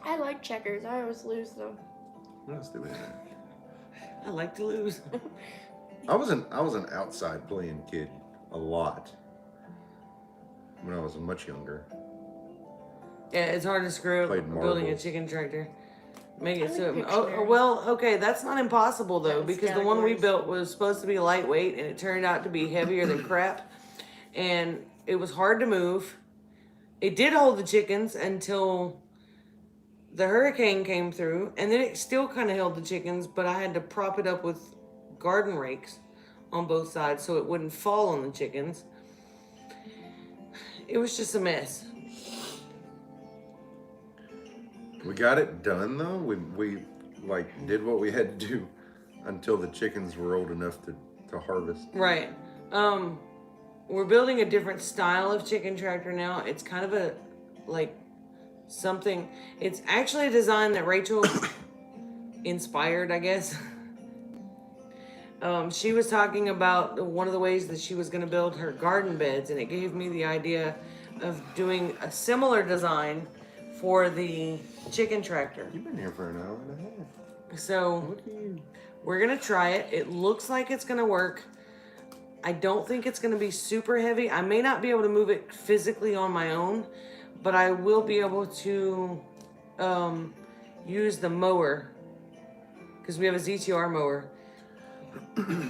I like checkers. I always lose them. What else do we have? I like to lose. I was an outside playing kid a lot when I was much younger. Yeah, it's hard to screw up Played building a marbles. chicken tractor. Make it I so. like Oh, Pictionary. well, okay, that's not impossible though, That's because the one we categories. built was supposed to be lightweight, and it turned out to be heavier than crap, and it was hard to move. It did hold the chickens until the hurricane came through, and then it still kind of held the chickens, but I had to prop it up with garden rakes on both sides so it wouldn't fall on the chickens. It was just a mess. We got it done though. We like did what we had to do until the chickens were old enough to harvest. Right. We're building a different style of chicken tractor now. It's kind of a like something. It's actually a design that Rachel inspired, I guess. She was talking about one of the ways that she was going to build her garden beds, and it gave me the idea of doing a similar design for the chicken tractor. You've been here for an hour and a half. So Look at you. we're gonna try it. It looks like it's gonna work. I don't think it's going to be super heavy. I may not be able to move it physically on my own, but I will be able to use the mower, because we have a ZTR mower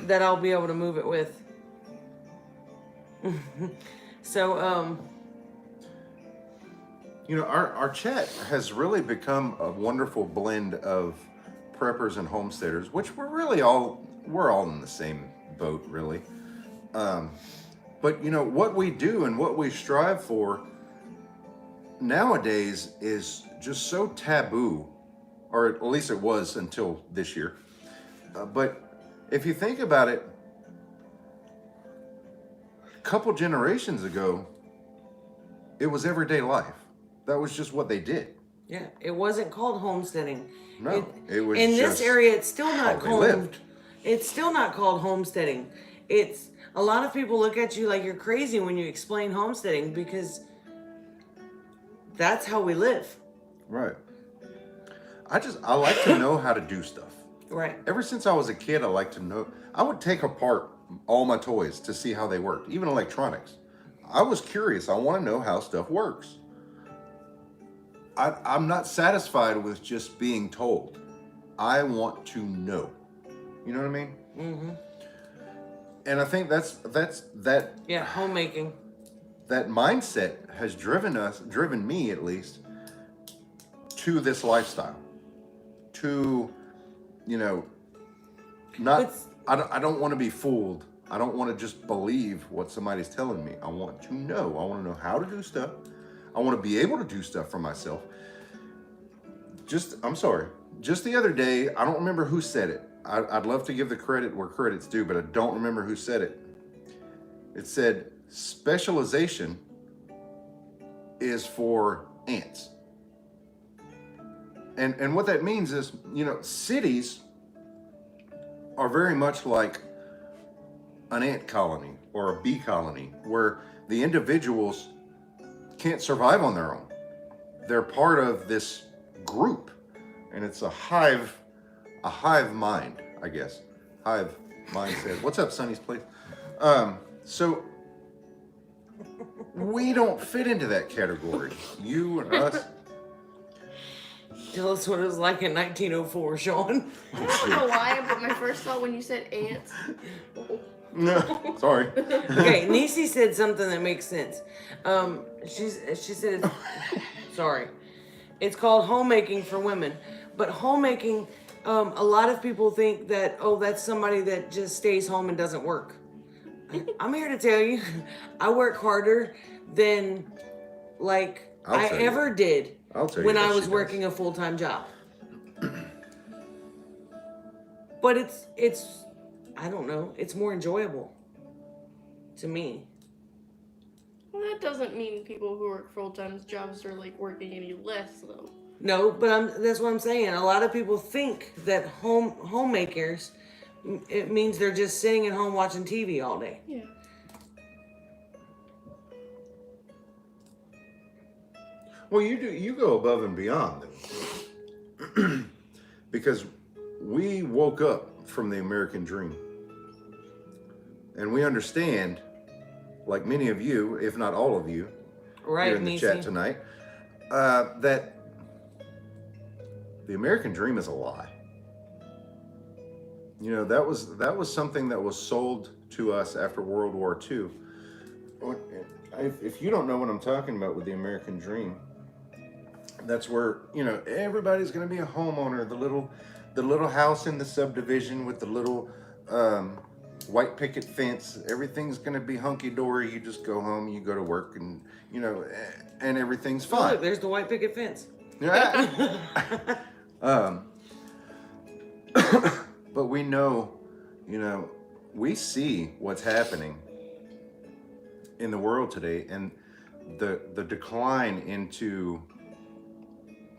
that I'll be able to move it with. So, You know, our chat has really become a wonderful blend of preppers and homesteaders, which we're all in the same boat, really. But you know, what we do and what we strive for nowadays is just so taboo, or at least it was until this year. But if you think about it, a couple generations ago, it was everyday life. That was just what they did. yeah, it wasn't called homesteading. No, it was in this just area. It's still not how they called. lived. It's still not called homesteading. It's a lot of people look at you like you're crazy when you explain homesteading, because that's how we live. Right. I like to know how to do stuff. Right. Ever since I was a kid, I like to know. I would take apart all my toys to see how they worked, even electronics. I was curious. I want to know how stuff works. I'm not satisfied with just being told. I want to know. You know what I mean? Mm-hmm. And I think that's that. Yeah, homemaking. That mindset has driven me at least, to this lifestyle. To, you know, not. I don't want to be fooled. I don't want to just believe what somebody's telling me. I want to know. I want to know how to do stuff. I want to be able to do stuff for myself. I'm sorry. Just the other day, I don't remember who said it. I'd love to give the credit where credit's due, but I don't remember who said it. It said, specialization is for ants. And what that means is, you know, cities are very much like an ant colony or a bee colony, where the individuals can't survive on their own. They're part of this group, and it's a hive mind, I guess. Hive mindset. What's up, Sonny's place? So we don't fit into that category. You and us. Tell us what it was like in 1904, Sean. I don't know why, but my first thought when you said ants. No, sorry. Okay, Nisi said something that makes sense. She said, sorry, it's called homemaking for women. But homemaking, a lot of people think that, oh, that's somebody that just stays home and doesn't work. I'm here to tell you, I work harder than I ever did when I was working a full-time job. But it's I don't know, it's more enjoyable to me. Well, that doesn't mean people who work full-time jobs are like working any less, though. No, but that's what I'm saying. A lot of people think that homemakers, it means they're just sitting at home watching TV all day. Yeah. Well, you go above and beyond, though. Because we woke up from the American dream. And we understand, like many of you, if not all of you, right, here in the chat tonight, that the American dream is a lie. You know, that was something that was sold to us after World War II. If you don't know what I'm talking about with the American dream, that's where, you know, everybody's going to be a homeowner. The little house in the subdivision with the little white picket fence. Everything's going to be hunky dory. You just go home, you go to work, and you know, and everything's fine. Oh, look, there's the white picket fence. But we know, you know, we see what's happening in the world today, and the decline into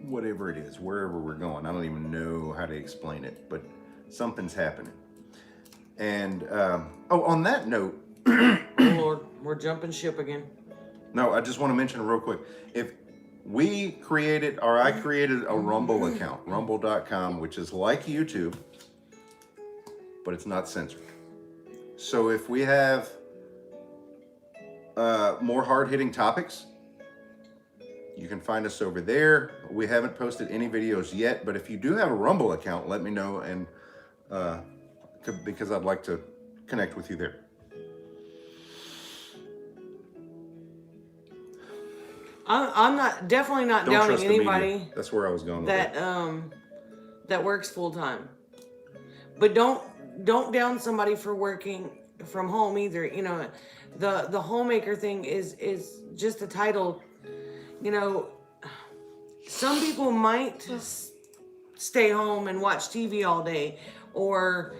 whatever it is, wherever we're going. I don't even know how to explain it, but something's happening. And on that note, Oh Lord, we're jumping ship again. No, I just want to mention real quick. If I created a Rumble account, rumble.com, which is like YouTube, but it's not censored. So if we have more hard-hitting topics, you can find us over there. We haven't posted any videos yet, but if you do have a Rumble account, let me know, and because I'd like to connect with you there. I'm definitely not Don't downing trust the media. anybody That's where I was going with that that works full time. But don't down somebody for working from home either. You know, the homemaker thing is just a title. You know, some people might stay home and watch TV all day, or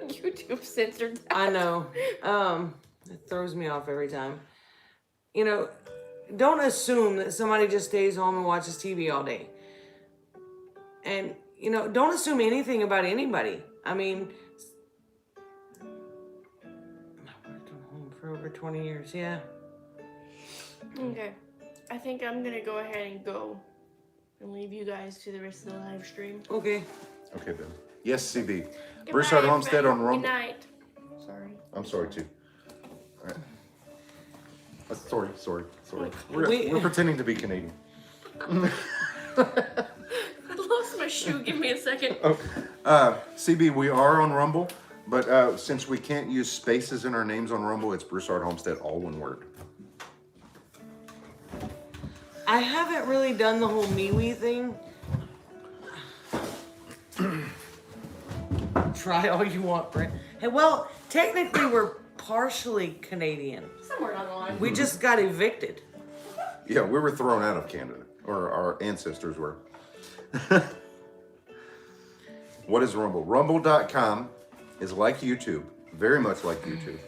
YouTube censored that. I know. It throws me off every time. You know, don't assume that somebody just stays home and watches TV all day. And, you know, don't assume anything about anybody. I mean, I've worked from home for over 20 years, yeah. Okay. I think I'm gonna go ahead and go and leave you guys to the rest of the live stream. Okay. Okay, Ben. Yes, CB. Goodbye, Broussard Homestead on everybody. Rumble. Good night. Sorry. I'm sorry too. All right. Sorry. We- We're pretending to be Canadian. I lost my shoe. Give me a second. CB, we are on Rumble, but since we can't use spaces in our names on Rumble, it's Broussard Homestead, all one word. I haven't really done the whole MeWe thing. Try all you want, Brent. Hey, well, technically we're partially Canadian. Somewhere down the line. We just got evicted. Yeah, we were thrown out of Canada, or our ancestors were. What is Rumble? Rumble.com is like YouTube, very much like YouTube,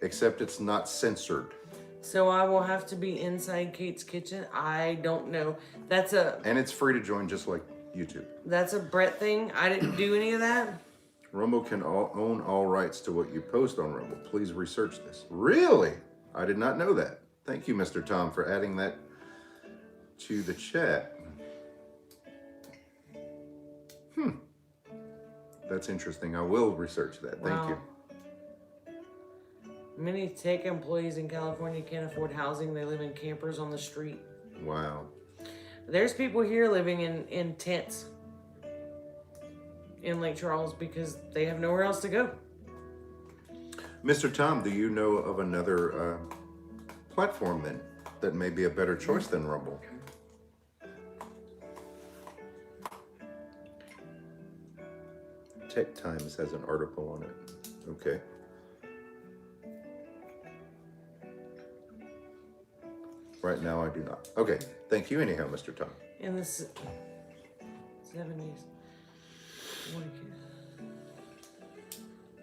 except it's not censored. So I will have to be inside Kate's kitchen. I don't know. And it's free to join just like YouTube. That's a Brett thing. I didn't do any of that. Rumble can own all rights to what you post on Rumble. Please research this. Really? I did not know that. Thank you, Mr. Tom, for adding that to the chat. That's interesting. I will research that. Thank you. Many tech employees in California can't afford housing. They live in campers on the street. Wow. There's people here living in tents in Lake Charles because they have nowhere else to go. Mr. Tom, do you know of another platform then that may be a better choice than Rumble? Tech Times has an article on it. Okay. Right now, I do not. Okay. Thank you anyhow, Mr. Tom. In the 70s. 40 kids.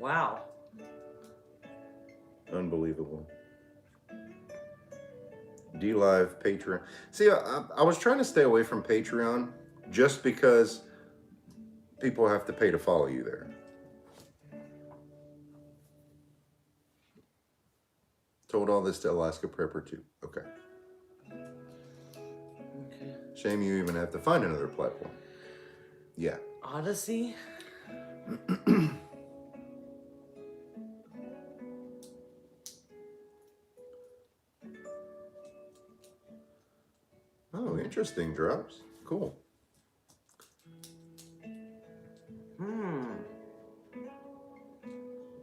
Wow. Unbelievable. D-Live, Patreon. See, I was trying to stay away from Patreon just because people have to pay to follow you there. Told all this to Alaska Prepper too. Okay. Okay. Shame you even have to find another platform. Yeah. Odyssey? Oh, interesting drops. Cool.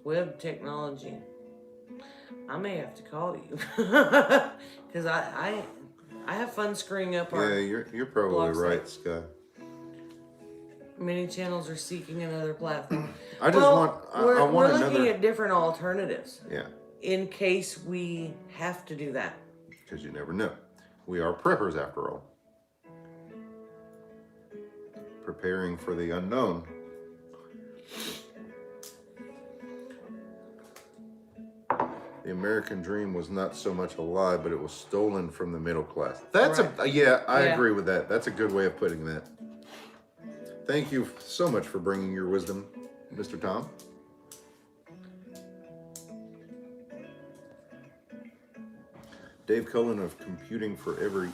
Web technology. I may have to call you because I have fun screwing up our. Yeah, you're probably blog right, site. Sky. Many channels are seeking another platform. I just want. We're I want looking another. at different alternatives Yeah, in case we have to do that. because you never know. We are preppers after all. Preparing for the unknown. The American dream was not so much a lie, but it was stolen from the middle class. That's Right. I Yeah. agree with that. That's a good way of putting that. Thank you so much for bringing your wisdom, Mr. Tom. Dave Cullen of Computing for Every.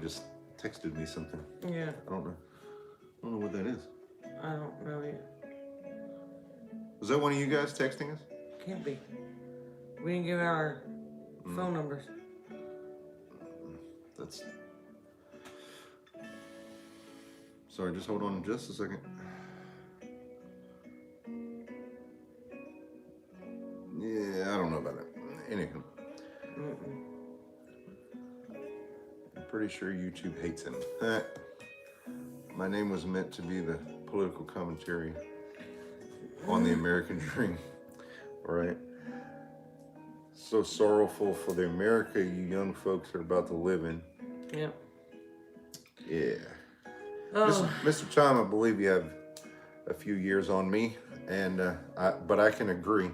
just texted me something. Yeah. I don't know what that is. I don't know yet. Was that one of you guys texting us? Can't be. We didn't give out our phone numbers. That's... Sorry, just hold on just a second. Yeah, I don't know about it. Anywho. I'm pretty sure YouTube hates him. My name was meant to be the political commentary on the American dream. All right. So sorrowful for the America you young folks are about to live in. Yep. Yeah. Oh. Mr. Chime, I believe you have a few years on me, and but I can agree.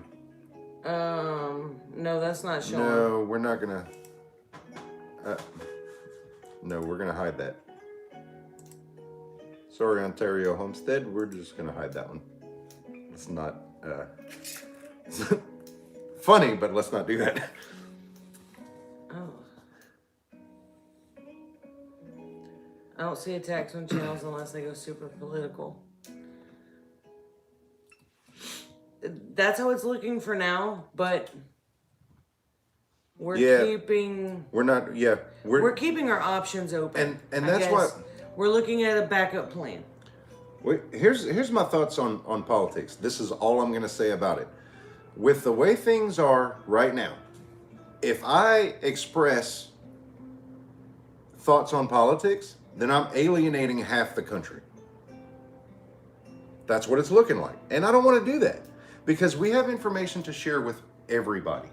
No, that's not showing. No, we're not gonna. No, we're gonna hide that. Sorry, Ontario Homestead. We're just gonna hide that one. It's not funny, but let's not do that. Oh. I don't see attacks on channels unless they go super political. That's how it's looking for now, but we're keeping. We're not. Yeah, we're keeping our options open. And that's why we're looking at a backup plan. Wait, here's my thoughts on politics. This is all I'm going to say about it. With the way things are right now, if I express thoughts on politics, then I'm alienating half the country. That's what it's looking like. And I don't want to do that because we have information to share with everybody.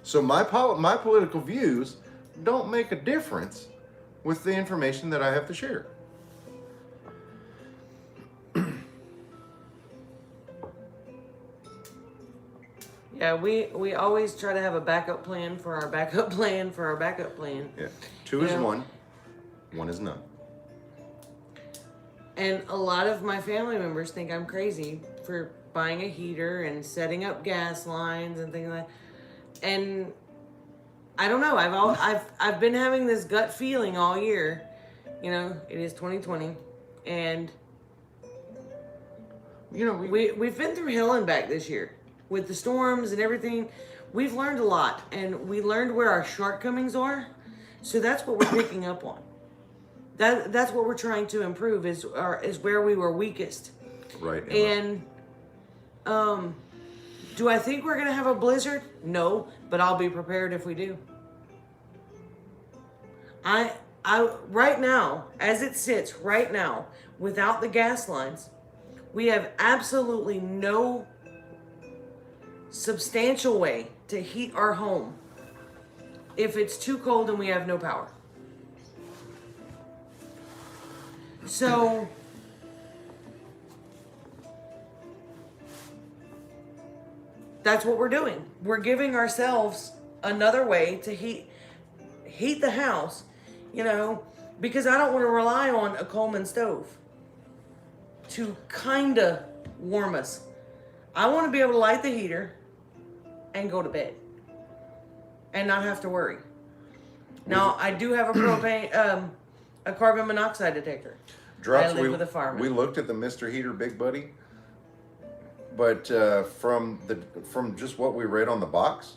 So my political views don't make a difference with the information that I have to share. Yeah, we always try to have a backup plan for our backup plan for our backup plan. Yeah, 2 is 1, 1 is none. And a lot of my family members think I'm crazy for buying a heater and setting up gas lines and things like that. And I don't know. I've been having this gut feeling all year. You know, it is 2020, and you know we've been through hell and back this year with the storms and everything. We've learned a lot, and we learned where our shortcomings are. So that's what we're picking up on. That's what we're trying to improve is where we were weakest. Right. And do I think we're gonna have a blizzard? No, but I'll be prepared if we do. I right now, as it sits right now, without the gas lines, we have absolutely no substantial way to heat our home if it's too cold and we have no power. So that's what we're doing. We're giving ourselves another way to heat the house, you know, because I don't want to rely on a Coleman stove to kind of warm us. I want to be able to light the heater and go to bed and not have to worry. Now, I do have a propane, a carbon monoxide detector. Drops, I live with a fireman. We looked at the Mr. Heater Big Buddy, but from just what we read on the box,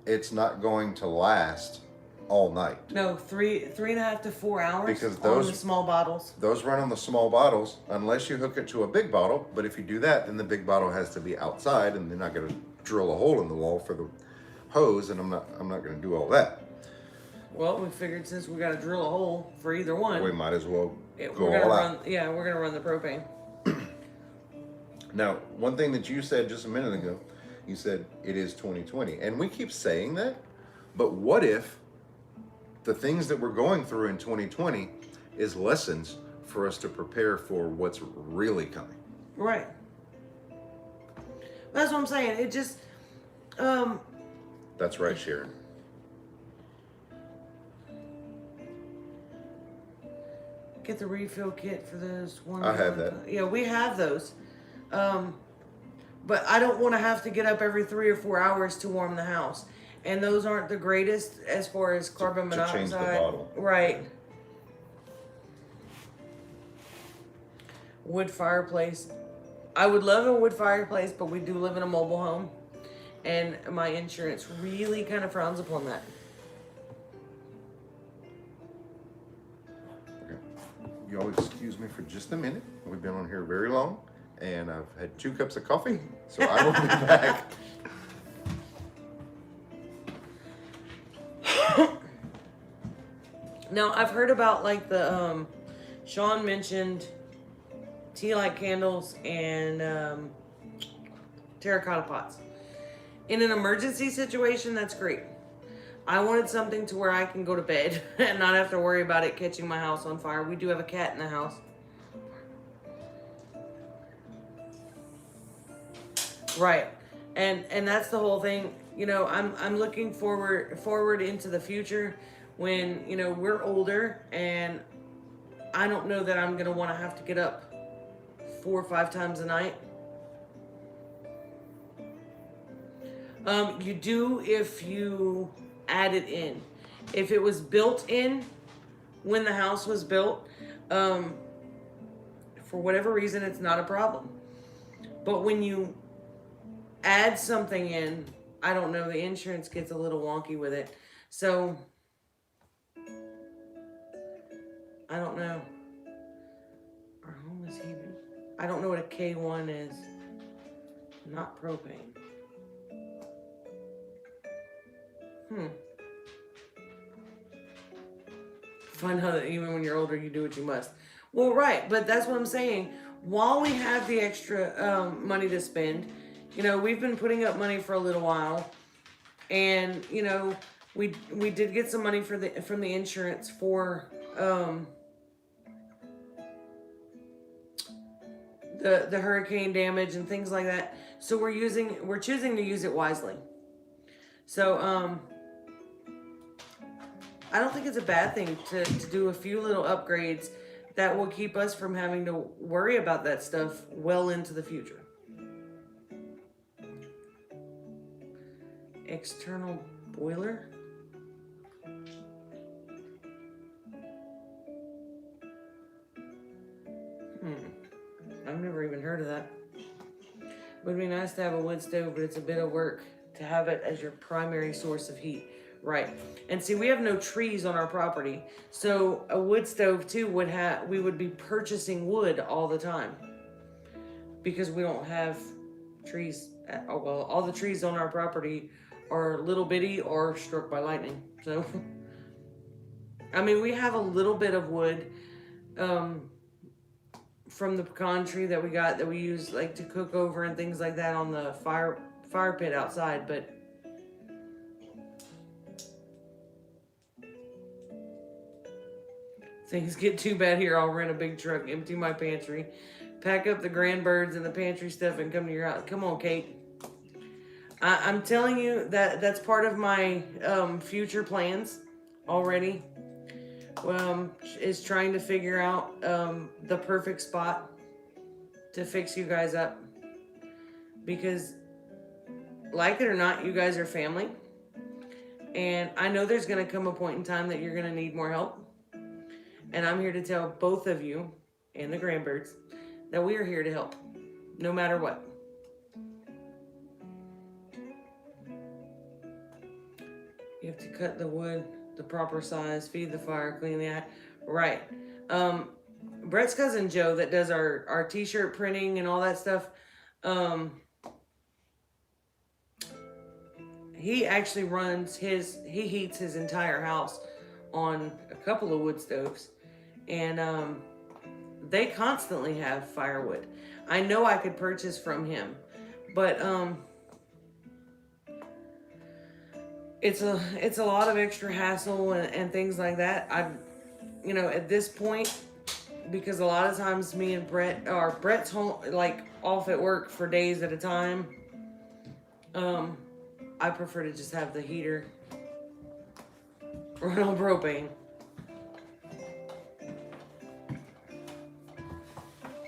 it's not going to last all night. No, 3.5 to 4 hours because on the small bottles. Those run on the small bottles unless you hook it to a big bottle. But if you do that, then the big bottle has to be outside, and they're not going to drill a hole in the wall for the hose, and I'm not going to do all that. Well, we figured since we got to drill a hole for either one, We might as well we're go gonna all run. out. Yeah, we're gonna run the propane. Now, one thing that you said just a minute ago, you said it is 2020, and we keep saying that, but what if the things that we're going through in 2020 is lessons for us to prepare for what's really coming? Right. That's what I'm saying. It just, That's right, Sharon. get the refill kit for those one. I have that. Yeah, we have those. But I don't want to have to get up every 3 or 4 hours to warm the house. And those aren't the greatest as far as carbon to monoxide. change the bottle. Right. Wood fireplace. I would love a wood fireplace, but we do live in a mobile home, and my insurance really kind of frowns upon that. Okay. You all excuse me for just a minute. We've been on here very long, and I've had 2 cups of coffee, so I will be back. Now, I've heard about like the, Sean mentioned tea light candles and terracotta pots. In an emergency situation, that's great. I wanted something to where I can go to bed and not have to worry about it catching my house on fire. We do have a cat in the house. Right. And that's the whole thing. You know, I'm looking forward into the future when, you know, we're older, and I don't know that I'm going to want to have to get up 4 or 5 times a night. You do if you add it in. If it was built in when the house was built, for whatever reason, it's not a problem. But when you add something in, I don't know, the insurance gets a little wonky with it. So, I don't know. Our home is heated. I don't know what a K1 is. Not propane. Find out that even when you're older, you do what you must. Well, right, but that's what I'm saying. While we have the extra money to spend, you know, we've been putting up money for a little while, and you know, we did get some money from the insurance for the hurricane damage and things like that. So we're choosing to use it wisely. So I don't think it's a bad thing to do a few little upgrades that will keep us from having to worry about that stuff well into the future. External boiler. I've never even heard of that. It would be nice to have a wood stove, but it's a bit of work to have it as your primary source of heat. Right. And see, we have no trees on our property. So a wood stove too we would be purchasing wood all the time because we don't have trees. All the trees on our property are little bitty or struck by lightning. So, I mean, we have a little bit of wood, from the pecan tree that we got that we use like to cook over and things like that on the fire pit outside, but things get too bad here, I'll rent a big truck, empty my pantry, pack up the grandbirds and the pantry stuff, and come to your house. Come on, Kate. I'm telling you that's part of my future plans already. Is trying to figure out the perfect spot to fix you guys up. Because, like it or not, you guys are family. And I know there's going to come a point in time that you're going to need more help. And I'm here to tell both of you and the grandbirds that we are here to help, no matter what. You have to cut the wood the proper size, feed the fire, clean the eye. Right. Brett's cousin Joe that does our t-shirt printing and all that stuff, he actually he heats his entire house on a couple of wood stoves, and they constantly have firewood. I know I could purchase from him, but it's a lot of extra hassle and things like that. At this point, because a lot of times me and Brett's home, like off at work for days at a time, I prefer to just have the heater run on propane.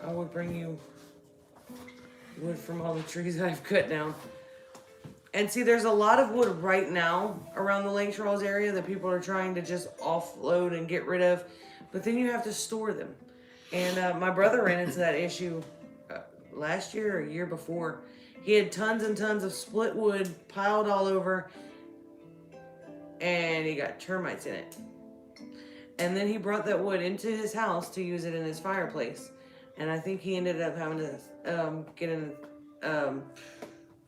I would bring you wood from all the trees I've cut down. And see, there's a lot of wood right now around the Lake Charles area that people are trying to just offload and get rid of, but then you have to store them. And my brother ran into that issue last year or a year before. He had tons and tons of split wood piled all over, and he got termites in it. And then he brought that wood into his house to use it in his fireplace. And I think he ended up having to get in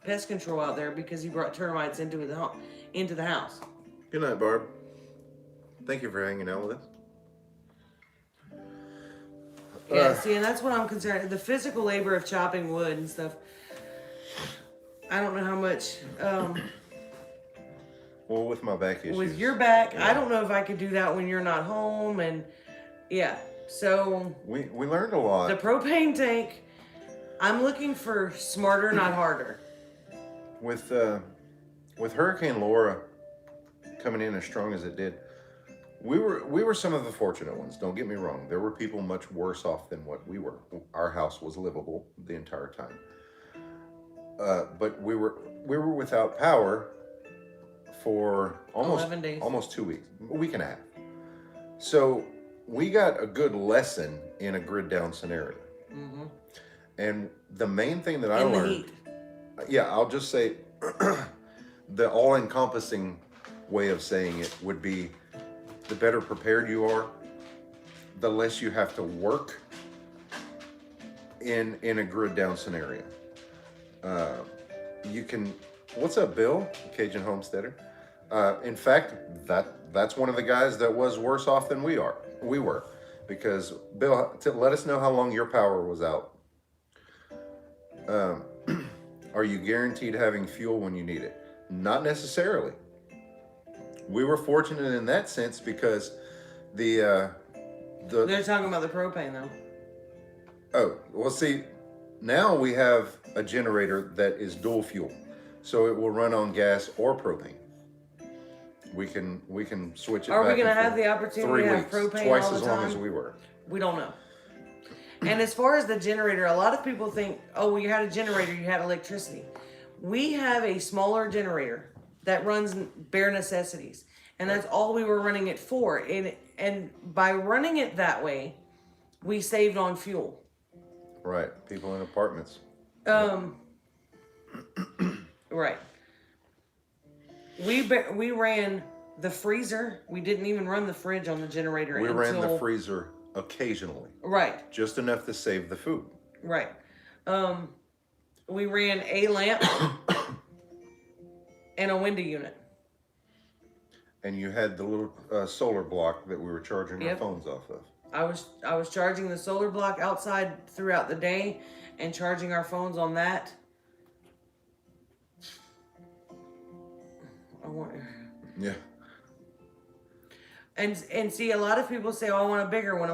pest control out there because he brought termites into the house. Good night, Barb. Thank you for hanging out with us. Yeah, see, and that's what I'm concerned. The physical labor of chopping wood and stuff. I don't know how much. Well, with my back issues. With your back, yeah. I don't know if I could do that when you're not home, and yeah. So we learned a lot. The propane tank. I'm looking for smarter, not harder. With Hurricane Laura coming in as strong as it did, we were some of the fortunate ones. Don't get me wrong. There were people much worse off than what we were. Our house was livable the entire time. But we were without power for almost 11 days. Almost 2 weeks, a week and a half. So we got a good lesson in a grid down scenario. Mm-hmm. And the main thing that I learned, the heat. Yeah, I'll just say the all-encompassing way of saying it would be the better prepared you are, the less you have to work in a grid down scenario. You can, what's up, Bill, Cajun Homesteader? In fact, that's one of the guys that was worse off than we were, because Bill, let us know how long your power was out. Are you guaranteed having fuel when you need it? Not necessarily. We were fortunate in that sense because they're talking about the propane though. Oh, well, see, now we have a generator that is dual fuel, so it will run on gas or propane. We can switch it. Are back we going to and have forth. the opportunity 3 to have weeks, propane twice all the as long time? as we were? We don't know. And as far as the generator, a lot of people think, oh, well, you had a generator, you had electricity. We have a smaller generator that runs bare necessities, and that's all we were running it for. And by running it that way, we saved on fuel. Right, people in apartments. Right. We ran the freezer. We didn't even run the fridge on the generator. We ran the freezer occasionally. Right. Just enough to save the food. Right. We ran a lamp and a window unit. And you had the little solar block that we were charging our phones off of. I was charging the solar block outside throughout the day and charging our phones on that. Yeah. And see, a lot of people say, "Oh, I want a bigger one."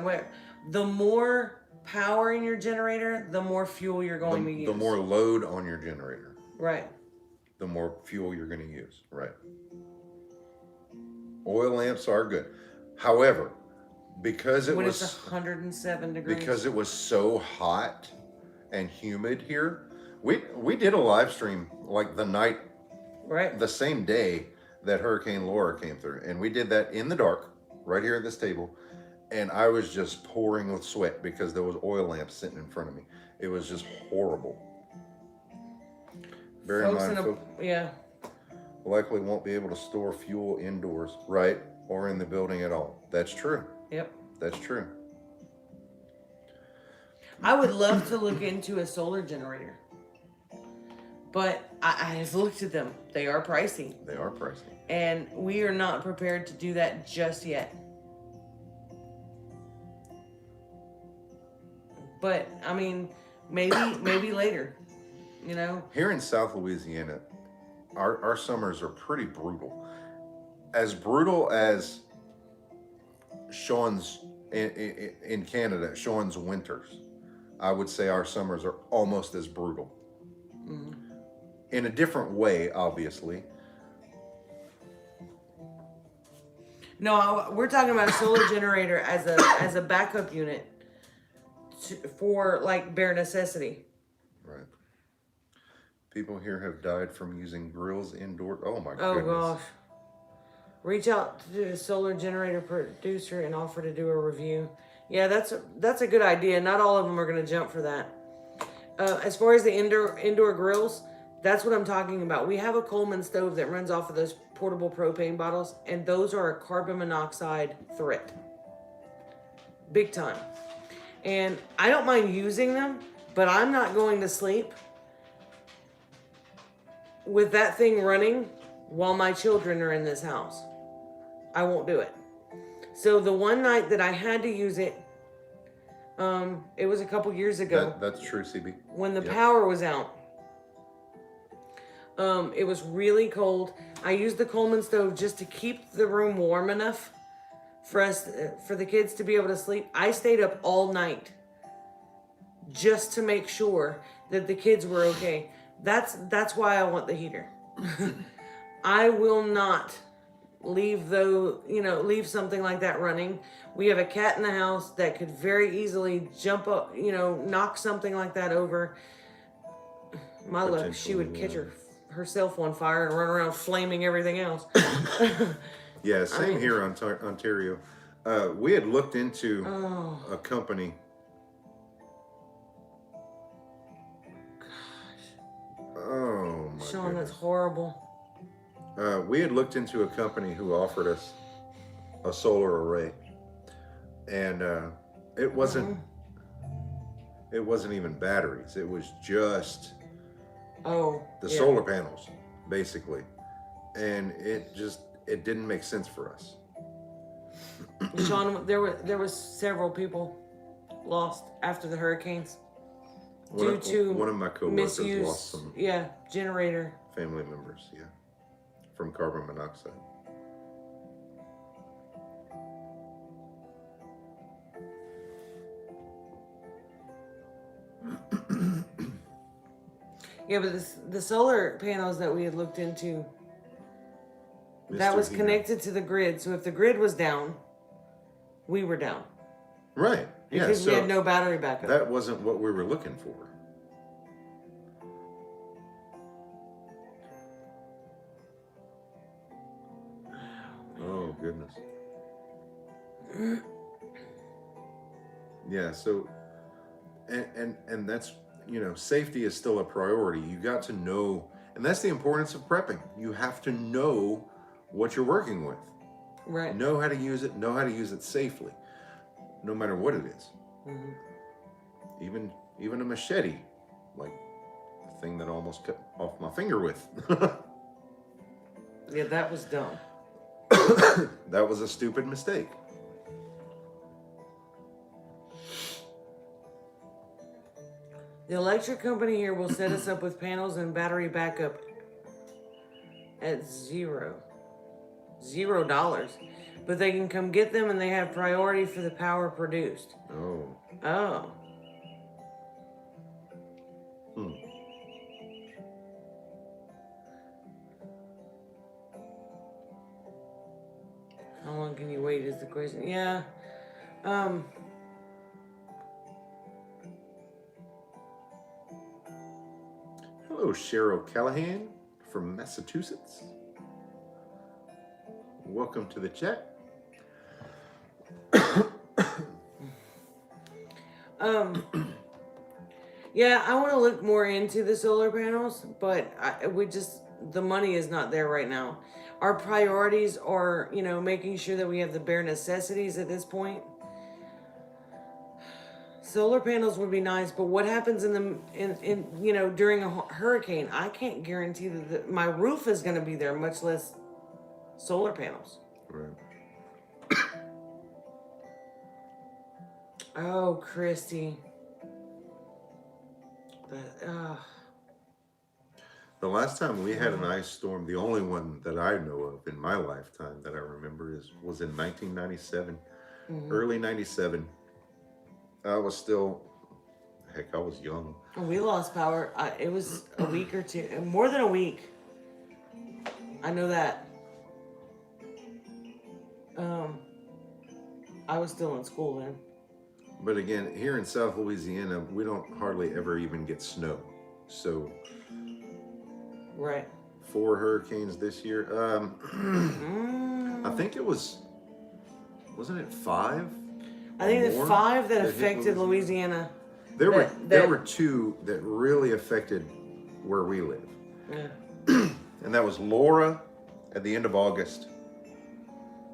The more power in your generator, the more fuel you're going to use. The more load on your generator. Right. The more fuel you're going to use. Right. Oil lamps are good. However, because when it's 107 degrees. Because it was so hot and humid here, we did a live stream like the night, right, the same day that Hurricane Laura came through, and we did that in the dark, right here at this table, and I was just pouring with sweat because there was oil lamps sitting in front of me. It was just horrible. Bear in mind, folks, yeah, likely won't be able to store fuel indoors, right, or in the building at all. That's true. Yep. That's true. I would love to look into a solar generator, but I have looked at them. They are pricey. They are pricey. And we are not prepared to do that just yet. But, I mean, maybe later, you know? Here in South Louisiana, our summers are pretty brutal. As brutal as Sean's, in Canada, Sean's winters, I would say our summers are almost as brutal. Mm-hmm. In a different way, obviously. No, we're talking about a solar generator as a backup unit for like bare necessity. Right. People here have died from using grills indoor. Oh my Oh goodness. gosh. Reach out to the solar generator producer and offer to do a review. Yeah, that's a good idea. Not all of them are going to jump for that. As far as the indoor grills, that's what I'm talking about. We have a Coleman stove that runs off of those portable propane bottles, and those are a carbon monoxide threat. Big time. And I don't mind using them, but I'm not going to sleep with that thing running while my children are in this house. I won't do it. So the one night that I had to use it, it was a couple years ago. That's true, CB. When the power was out. It was really cold. I used the Coleman stove just to keep the room warm enough for the kids to be able to sleep. I stayed up all night just to make sure that the kids were okay. That's why I want the heater. I will not leave something like that running. We have a cat in the house that could very easily jump up, knock something like that over. My luck, she would catch herself on fire and run around flaming everything else. Yeah, same here in Ontario. We had looked into a company. Oh my Sean, goodness. that's horrible. We had looked into a company who offered us a solar array, and it wasn't even batteries. It was just the solar panels, basically, and it didn't make sense for us. Sean, there was several people lost after the hurricanes due to one of my coworkers misuse. lost some Generator. family members, from carbon monoxide. Yeah, but the solar panels that we had looked into, that Mr. was Heater. connected to the grid. So if the grid was down, we were down. Right. Yeah. Because So we had no battery backup. that wasn't what we were looking for. Oh goodness. Yeah. So, and that's safety is still a priority. You got to know, and that's the importance of prepping. You have to know what you're working with. Right. Know how to use it. Know how to use it safely, no matter what it is. Mm-hmm. Even a machete, like the thing that I almost cut off my finger with. Yeah, that was dumb. That was a stupid mistake. The electric company here will set us up with panels and battery backup at $0. But they can come get them and they have priority for the power produced. Oh. Oh. How long can you wait is the question. Yeah. Hello, Cheryl Callahan from Massachusetts. Welcome to the chat. Yeah, I want to look more into the solar panels, but the money is not there right now. Our priorities are, making sure that we have the bare necessities at this point. Solar panels would be nice, but what happens during a hurricane? I can't guarantee that my roof is going to be there, much less solar panels. Right. Oh, Christy. The last time we had an ice storm, the only one that I know of in my lifetime that I remember was in 1997, early 97. I was still, I was young. We lost power. It was a week or two, more than a week. I know that. I was still in school then. But again, here in South Louisiana, we don't hardly ever even get snow. So Right. 4 hurricanes this year. I think it wasn't it 5? I think or the more 5 that hit affected Louisiana. There that- were 2 that really affected where we live. Yeah. And that was Laura at the end of August,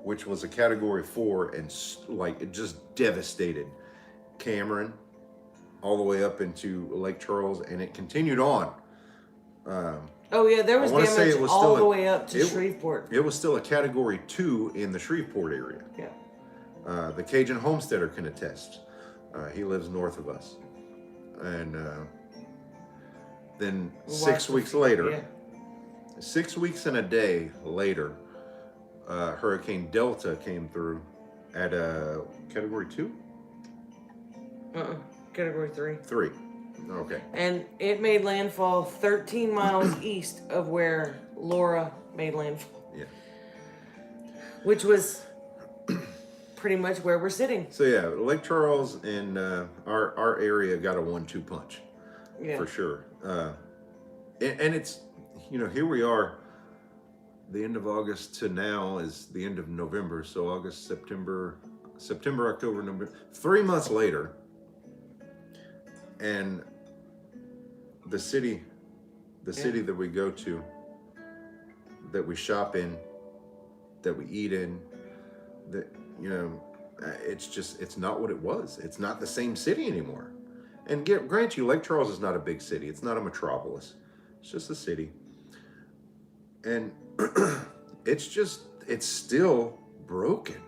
which was a category 4, and like it just devastated Cameron all the way up into Lake Charles, and it continued on. Oh yeah, there was I wanna say damage it was all still the a- way up to it- Shreveport. It was still a category 2 in the Shreveport area. Yeah. The Cajun homesteader can attest. He lives north of us. And then 6 weeks later, Yeah. 6 weeks and a day later, Hurricane Delta came through at a category 2? Category 3. 3. Okay. And it made landfall 13 miles east of where Laura made landfall, Yeah. which was pretty much where we're sitting. So yeah, Lake Charles and our area got a 1-2 punch. Yeah. For sure. And it's, here we are, the end of August to now is the end of November. So August, September, October, November, 3 months later. And the city that we go to, that we shop in, that we eat in, that, it's not what it was. It's not the same city anymore. And grant you, Lake Charles is not a big city. It's not a metropolis. It's just a city. And it's still broken.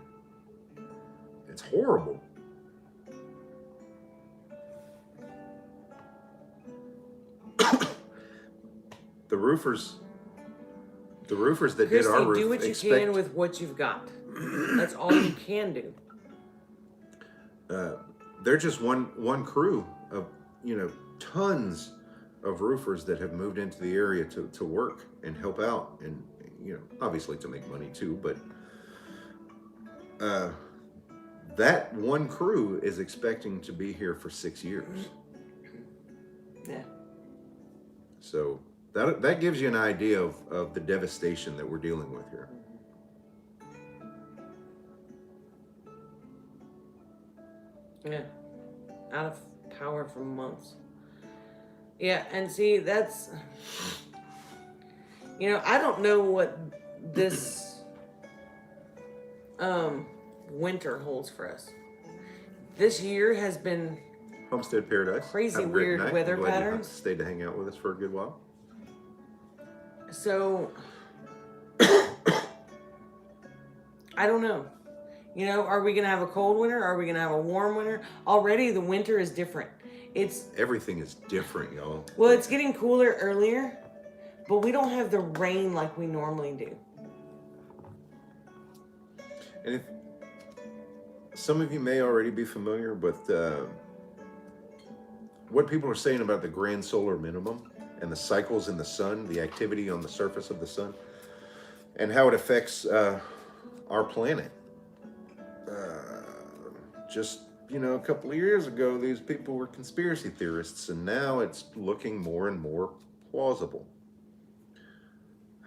It's horrible. The roofers that did our Christy, roof do what you can with what you've got. That's all you can do. They're just one crew of tons of roofers that have moved into the area to work and help out, and obviously to make money too, but that one crew is expecting to be here for 6 years. Yeah. So that gives you an idea of the devastation that we're dealing with here. Yeah. Out of power for months. Yeah, and see, that's... I don't know what this winter holds for us. This year has been Homestead Paradise. Crazy Have a great weird night. weather I'm glad you patterns. stayed to hang out with us for a good while. so... I don't know. Are we going to have a cold winter? Are we going to have a warm winter? Already the winter is different. Everything is different, y'all. Well, it's getting cooler earlier, but we don't have the rain like we normally do. And if some of you may already be familiar with what people are saying about the grand solar minimum and the cycles in the sun, the activity on the surface of the sun, and how it affects our planet. Just a couple of years ago, these people were conspiracy theorists, and now it's looking more and more plausible.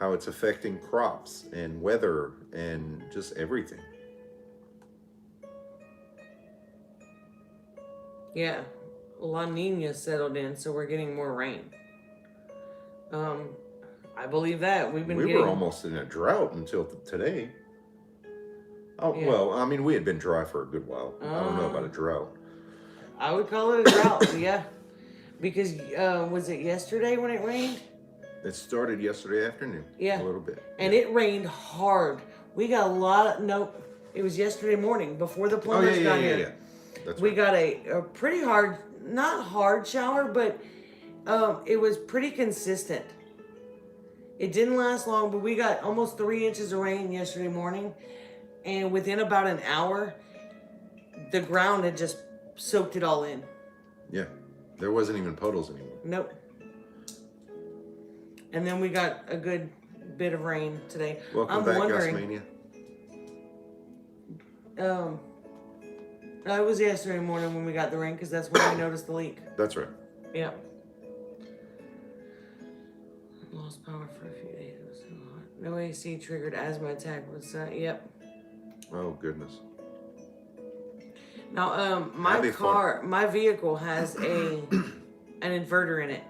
How it's affecting crops and weather and just everything. Yeah, La Nina settled in, so we're getting more rain. I believe that. We were almost in a drought until today. Oh, Yeah. well, I mean, we had been dry for a good while. I don't know about a drought. I would call it a drought, yeah. Because, was it yesterday when it rained? It started yesterday afternoon. Yeah. A little bit. And it rained hard. We got a lot of, it was yesterday morning before the plumbers got here. Yeah. That's We right. got a pretty hard, not hard shower, but it was pretty consistent. It didn't last long, but we got almost 3 inches of rain yesterday morning. And within about an hour, the ground had just soaked it all in. Yeah. There wasn't even puddles anymore. Nope. And then we got a good bit of rain today. Welcome I'm back, wondering, Gosmania. it was yesterday morning when we got the rain because that's when we noticed the leak. That's right. Yeah. Lost power for a few days. It was so hot. No AC triggered asthma attack was yep. Oh goodness. Now my vehicle has an inverter in it.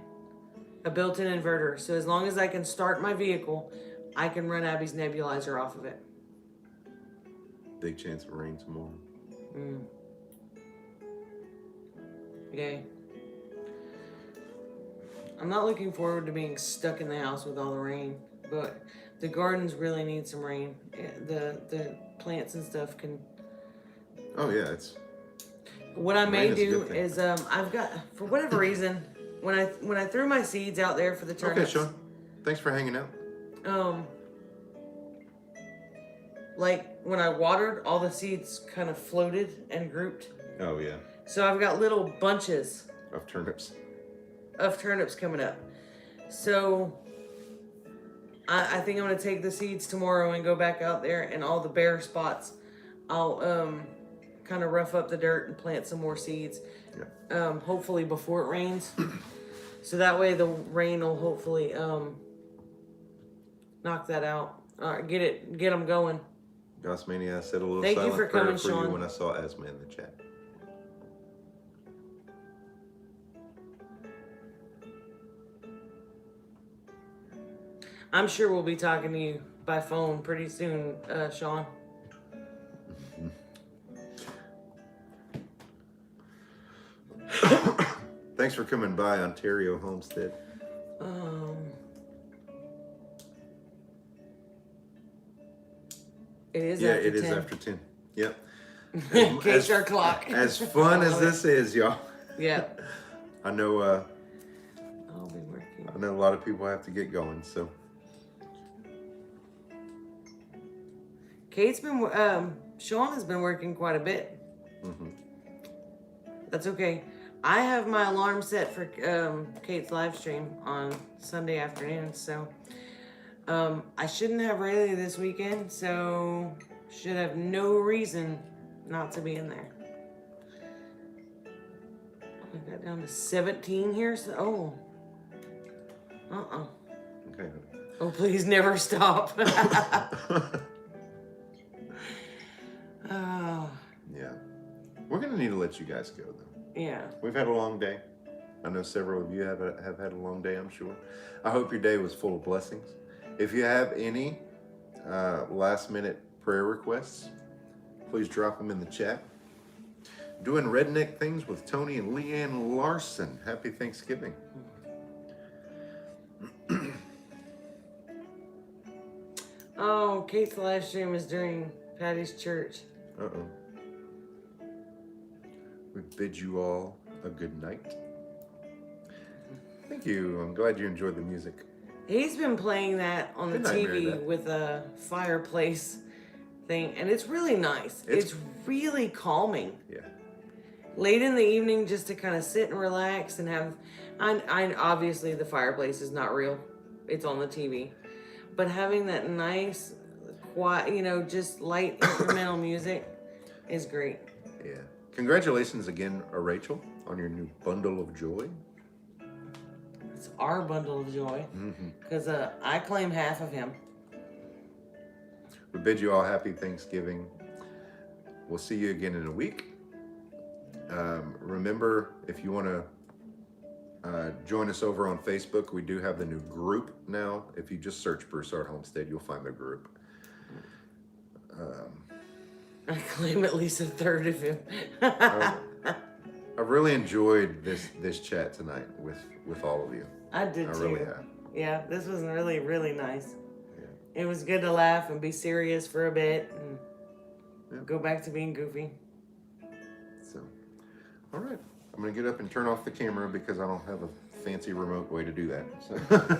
A built-in inverter. So as long as I can start my vehicle, I can run Abby's nebulizer off of it. Big chance of rain tomorrow. Yay. I'm not looking forward to being stuck in the house with all the rain, but the gardens really need some rain. The plants and stuff can. Oh yeah, it's. What I may Rain is a do good thing. is I've got, for whatever reason, when I threw my seeds out there for the Okay, turnips. Sean. Thanks for hanging out. Like when I watered, all the seeds kind of floated and grouped. Oh yeah. So I've got little bunches Of turnips. of turnips coming up. So I think I'm gonna take the seeds tomorrow and go back out there, and all the bare spots I'll kind of rough up the dirt and plant some more seeds. Yeah. Hopefully before it rains. So that way the rain will hopefully knock that out. Get them going. Gossmania, I said a little Thank you silent for prayer coming, for Sean. you when I saw asthma in the chat. I'm sure we'll be talking to you by phone pretty soon, Sean. Thanks for coming by, Ontario Homestead. It is Yeah, after it is 10. after 10. Yep. Case our clock. As fun as this is, y'all. Yeah. I know. I'll be working. I know a lot of people have to get going. So. Kate's been, Sean has been working quite a bit. Mm-hmm. That's okay. I have my alarm set for Kate's live stream on Sunday afternoon, so I shouldn't have Rayleigh this weekend, so should have no reason not to be in there. I got down to 17 here, so Okay. oh, please never stop. Oh, Yeah. We're gonna need to let you guys go though. yeah. We've had a long day. I know several of you have had a long day, I'm sure. I hope your day was full of blessings. If you have any last minute prayer requests, please drop them in the chat. Doing redneck things with Tony and Leanne Larson. Happy Thanksgiving. Oh, Kate's live stream is during Patty's church. Uh-oh. We bid you all a good night. Thank you. I'm glad you enjoyed the music. He's been playing that on the Good night, Mary TV Beth. with a fireplace thing, and it's really nice. It's really calming. Yeah. Late in the evening, just to kind of sit and relax and have. I obviously the fireplace is not real; it's on the TV, but having that nice, quiet, just light instrumental music is great. Yeah. Congratulations again, Rachel, on your new bundle of joy. It's our bundle of joy because I claim half of him. We bid you all happy Thanksgiving. We'll see you again in a week. Remember, if you want to join us over on Facebook, we do have the new group now. If you just search Broussard Homestead, you'll find the group. I claim at least a third of him. I really enjoyed this chat tonight with all of you. I did I too. really have. Yeah, this was really, really nice. Yeah. It was good to laugh and be serious for a bit and Yeah. go back to being goofy. So, all right. I'm going to get up and turn off the camera because I don't have a fancy remote way to do that. So.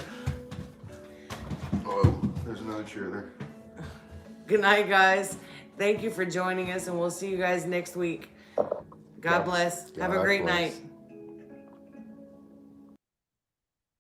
Oh, there's another chair there. Good night, guys. Thank you for joining us, and we'll see you guys next week. God bless. Have a great bless. night.